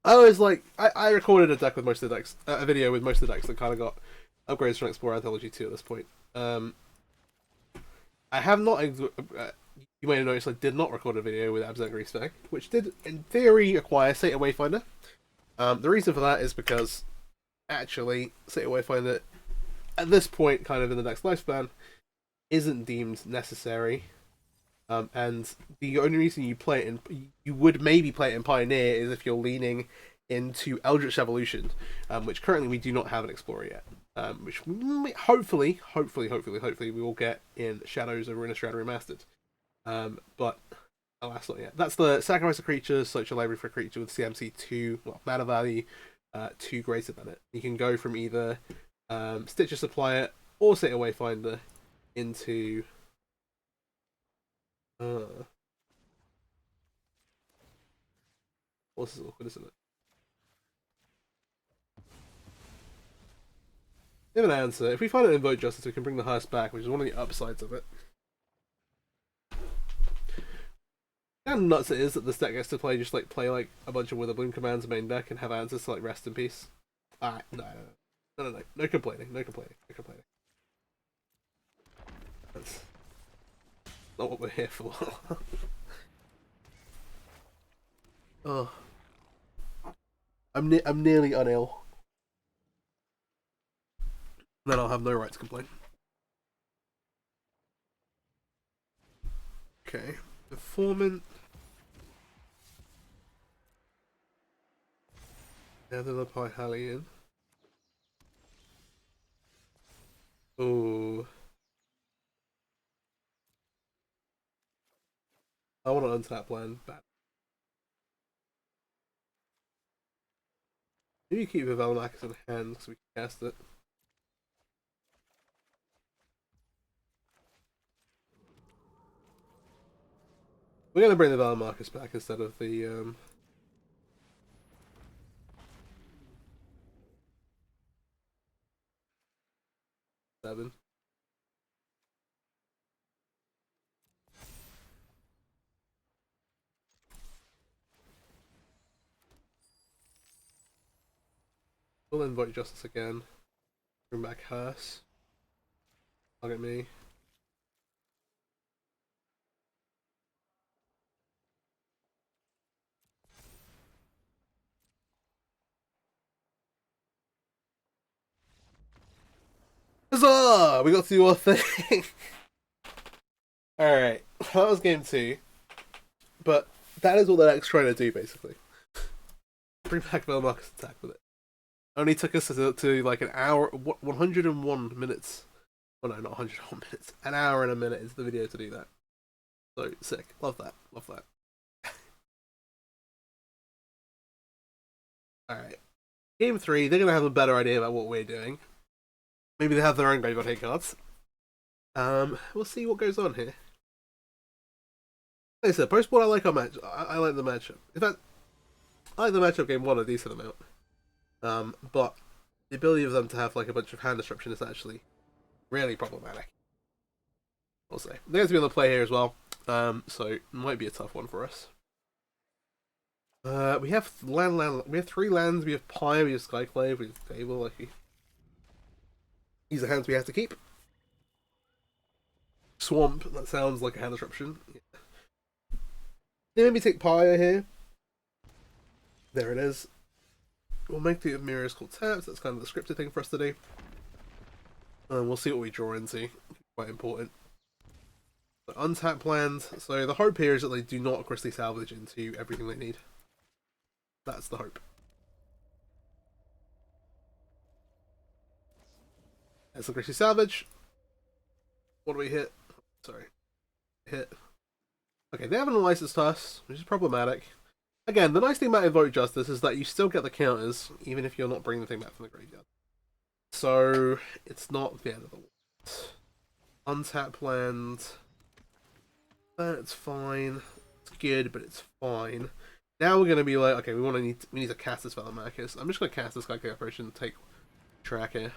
S1: I always like I recorded a deck with most of the decks, a video with most of the decks that kind of got upgrades from Explorer Anthology 2 at this point. I have not. You may have noticed I did not record a video with Absent Greasefang, which did, in theory, acquire Sata Wayfinder. The reason for that is because, actually, Sata Wayfinder, at this point, kind of in the next lifespan, isn't deemed necessary. And the only reason you play it you would maybe play it in Pioneer is if you're leaning into Eldritch Evolution, which currently we do not have an Explorer yet. Which hopefully we will get in Shadows of Innistrad Remastered. But alas, not yet. That's the sacrifice a creature, search your library for a creature with CMC 2, well, mana value 2 greater than it. You can go from either Stitcher Supplier or Sata Wayfinder into this is awkward, isn't it? We have an answer. If we find an Invoke Justice, we can bring the hearse back, which is one of the upsides of it. How nuts it is that this deck gets to play play like a bunch of Witherbloom commands main deck and have answers to like Rest in Peace. No complaining. That's not what we're here for. Oh, I'm nearly unill. Then I'll have no right to complain. Okay, Informant. Nether the Pyhalion. Ooh. I want to untap land back. Maybe you keep the Velomachus in hand because we can cast it. We're gonna bring the Velomachus back instead of the 7. We'll invite Justice again. Bring back Hearse. Target me. Huzzah! We got to do our thing! Alright, that was game 2. But that is what the deck's trying to do, basically. Bring back Velomachus attack with it. Only took us to like an hour, 101 minutes. Oh no, not 101 minutes. An hour and a minute is the video to do that. So, sick. Love that. Love that. Alright. Game 3, they're going to have a better idea about what we're doing. Maybe they have their own graveyard hate cards. We'll see what goes on here. Like I said, post-board I like our match. I like the matchup. In fact, I like the matchup game 1 a decent amount. But the ability of them to have like a bunch of hand disruption is actually really problematic. We'll see. They're going to be on the play here as well. So it might be a tough one for us. We have land. We have 3 lands. We have Pyre. We have Skyclave. We have Fable. Like, these are hands we have to keep. Swamp. That sounds like a hand disruption. Yeah. They made me take Pyre here. There it is. We'll make the mirrors called taps. That's kind of the scripted thing for us to do. And we'll see what we draw into. Quite important. So untap lands. So the hope here is that they do not crystal salvage into everything they need. That's the hope. That's the crystal salvage. What do we hit? Sorry. Hit. Okay, they have an license to us, which is problematic. Again, the nice thing about Invoke Justice is that you still get the counters, even if you're not bringing the thing back from the graveyard. So, it's not the end of the world. Untap land. That's fine. It's good, but it's fine. Now we're going to be like, okay, we need to cast this Velomachus. I'm just going to cast this Skyclave Operation and take track here.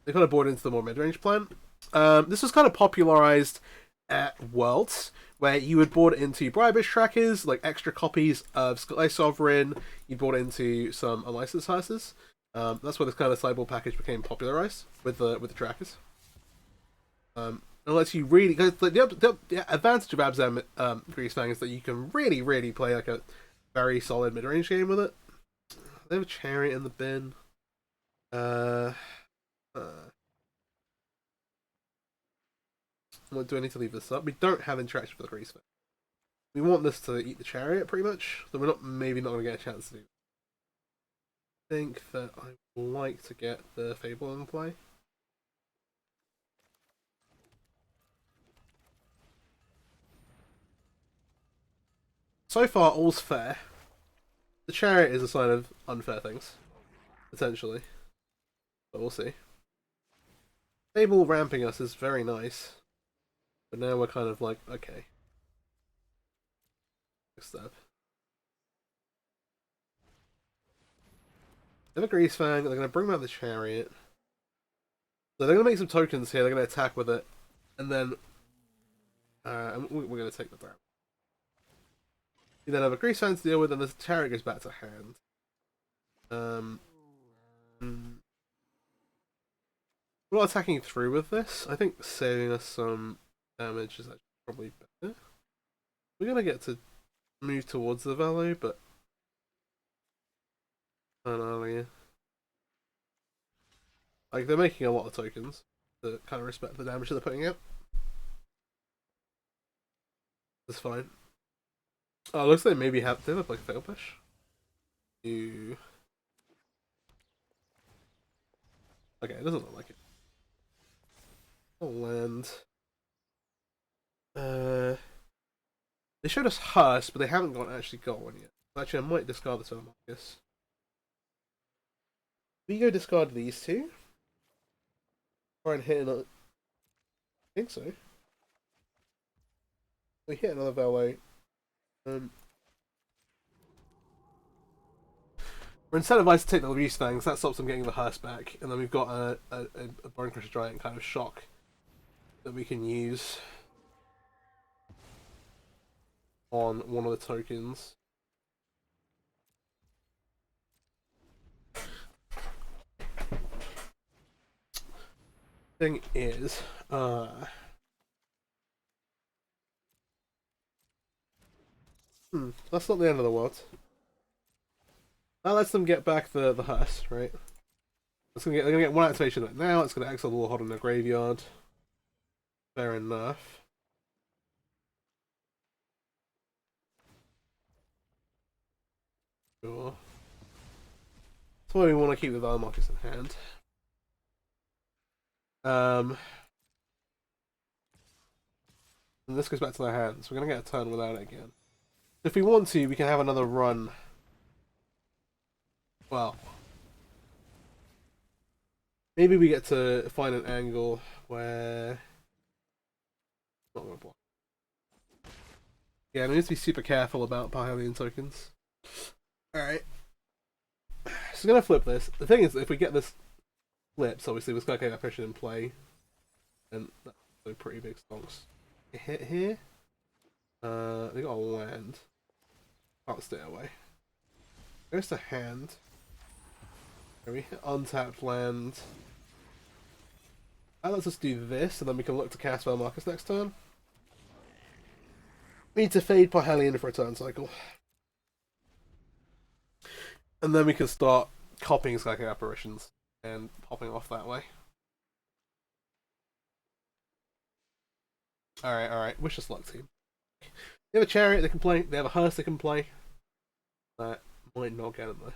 S1: They kind of board into the more mid-range plan. This was kind of popularized at Worlds, where you would board into Briarbush trackers, like extra copies of Sky Sovereign. You board into some unlicensed houses. That's where this kind of sideboard package became popularized with the trackers. Unless you really, because the advantage of Abzan Greasefang is that you can really play like a very solid mid-range game with it. They have a Chariot in the bin. Do I need to leave this up? We don't have interaction with the Greasefang. We want this to eat the Chariot, pretty much. So we're maybe not going to get a chance to do that. I think that I would like to get the Fable in play. So far, all's fair. The Chariot is a sign of unfair things. Potentially. But we'll see. Fable ramping us is very nice. But now we're kind of like, okay. Next step. They have a Greasefang, they're going to bring back the Chariot. So they're going to make some tokens here, they're going to attack with it. And then we're going to take the Brown. You then have a Greasefang to deal with, and the Chariot goes back to hand. We're not attacking through with this. I think saving us some damage is actually probably better. We're going to get to move towards the Velo, but I don't know, yeah. Like, they're making a lot of tokens to kind of respect the damage that they're putting out. That's fine. Oh, it looks like maybe they have like a Fail Push. do. Okay, it doesn't look like it. Oh, land. They showed us Hearse, but they haven't actually got one yet. Actually, I might discard this Velomachus. We go discard these two. Try and hit another. I think so. We hit another Velo. We're incentivized to take the Greasefangs, that stops them getting the Hearse back, and then we've got a Bone Crusher Giant kind of shock that we can use on one of the tokens. Thing is, that's not the end of the world. That lets them get back the Hearse, right? They're gonna get one activation right now. It's gonna exile the Lorehold in the graveyard. Fair enough. Sure. That's why we want to keep the Velomachus in hand. And this goes back to their hands. We're gonna get a turn without it again. If we want to, we can have another run. Well, maybe we get to find an angle where. Not gonna block. Yeah, we need to be super careful about Parhelion tokens. Alright. So we're gonna flip this. The thing is, if we get this flips, obviously with Skycave Apparition in play, and that's a pretty big stonks. A hit here. They got a land. Can't stay away. Goes to hand. We hit untapped land. Let's just do this, and then we can look to cast Velomachus next turn. We need to fade Parhelion for a turn cycle. And then we can start copying Skycave Apparitions and popping off that way. Alright. Wish us luck, team. They have a Chariot they can play. They have a Hearse they can play. That might not get them there.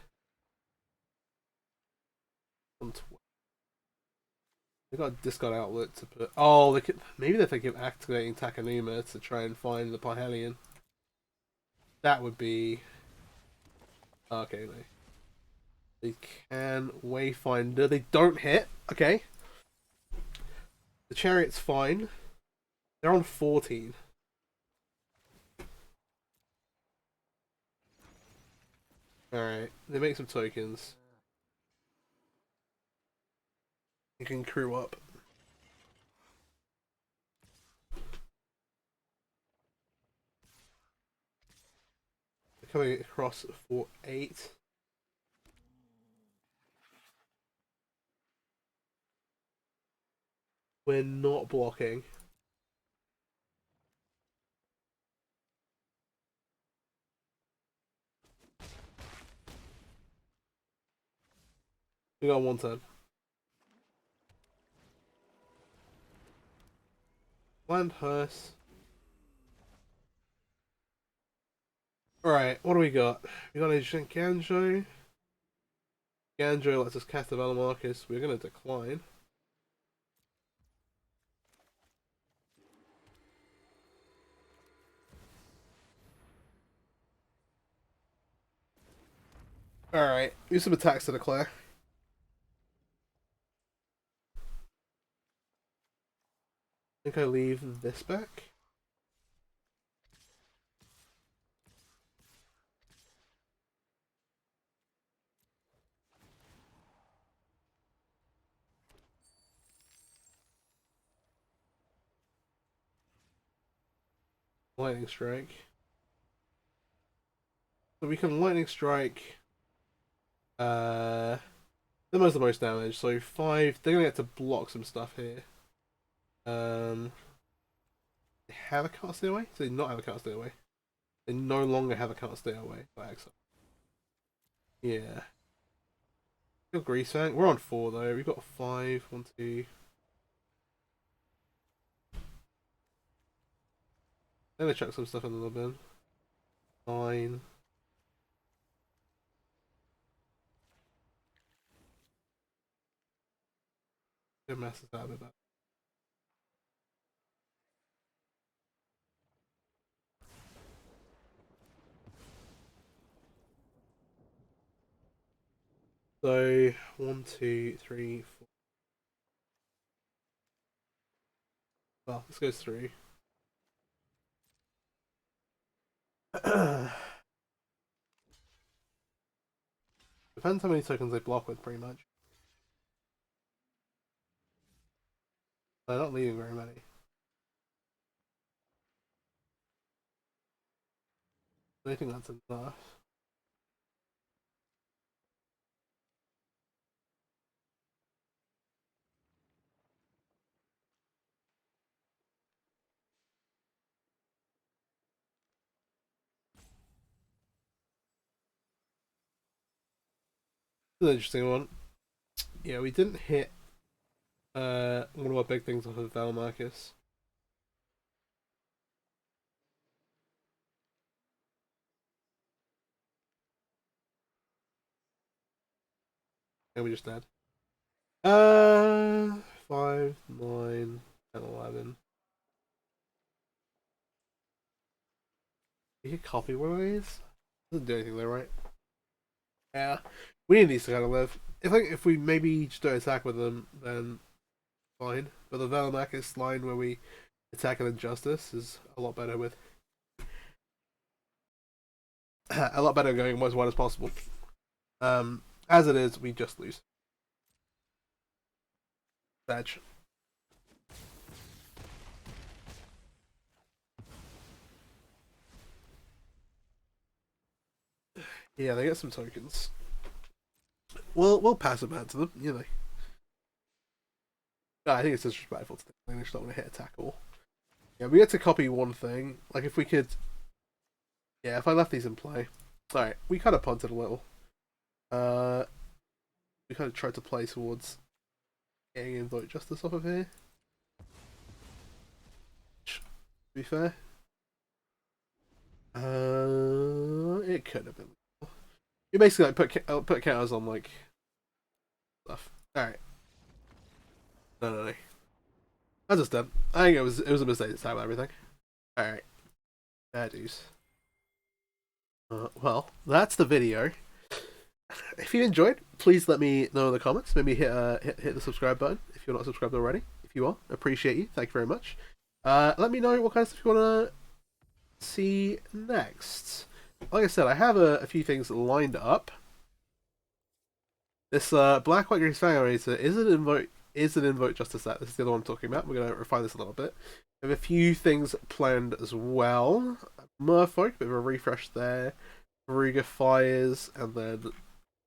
S1: They got a discard outlet to put. Oh, they could. Maybe they think of activating Takanuma to try and find the Parhelion. That would be. Okay, they can Wayfinder. They don't hit. Okay. The Chariot's fine. They're on 14. Alright, they make some tokens. You can crew up. They're coming across for 8. We're not blocking. We got one turn. Land Hearse. Alright, what do we got? We got a Ganjo. Ganjo lets us cast the Velomachus. We're going to decline. Alright, use some attacks to declare. I think I leave this back. Lightning Strike. So we can Lightning Strike. The most damage. So 5. They're gonna get to block some stuff here. They have a cast stay away? Do they not have a cast stay away? They no longer have a cast stay away by accident. Yeah. We've got Greasefang. We're on 4 though. We've got 5. 1, 2. Then they chuck some stuff in the bin. 9. It messes that a bit. So 1, 2, 3, 4. Well, this goes through. Depends how many tokens they block with, pretty much. They're not leaving very many. I think that's enough. This is an interesting one. Yeah, we didn't hit one of our big things off of Velomachus. And we just dead. 5, 9, 10, 11. You could copy one of these? Doesn't do anything though, right? Yeah. We need these to kind of live. If we maybe just don't attack with them, then fine. But the Velomachus line where we attack an injustice is a lot better with a lot better going as wide as possible. As it is, we just lose. Badge. Yeah, they get some tokens. We'll pass it back to them, you know. I think it's disrespectful to them. They just don't want to hit attack all. Yeah, we get to copy one thing. Like if we could, yeah, if I left these in play. Alright, we kind of punted a little. We kind of tried to play towards getting Invoke Justice off of here. To be fair. It could have been. You basically like put counters on like stuff. Alright. No. I just done. I think it was a mistake to time everything. Alright. Bad news. Well, that's the video. If you enjoyed, please let me know in the comments. Maybe hit the subscribe button if you're not subscribed already. If you are, appreciate you. Thank you very much. Let me know what kind of stuff you want to see next. Like I said, I have a few things lined up. This Black White Greasefang is an invoke justice set. This is the other one I'm talking about. We're going to refine this a little bit. I have a few things planned as well. Merfolk, bit of a refresh there. Veruga Fires, and then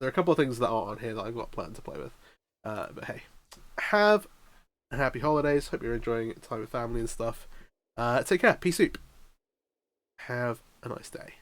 S1: there are a couple of things that aren't on here that I've got planned to play with. But hey, have a happy holidays. Hope you're enjoying time with family and stuff. Take care. Peace soup. Have a nice day.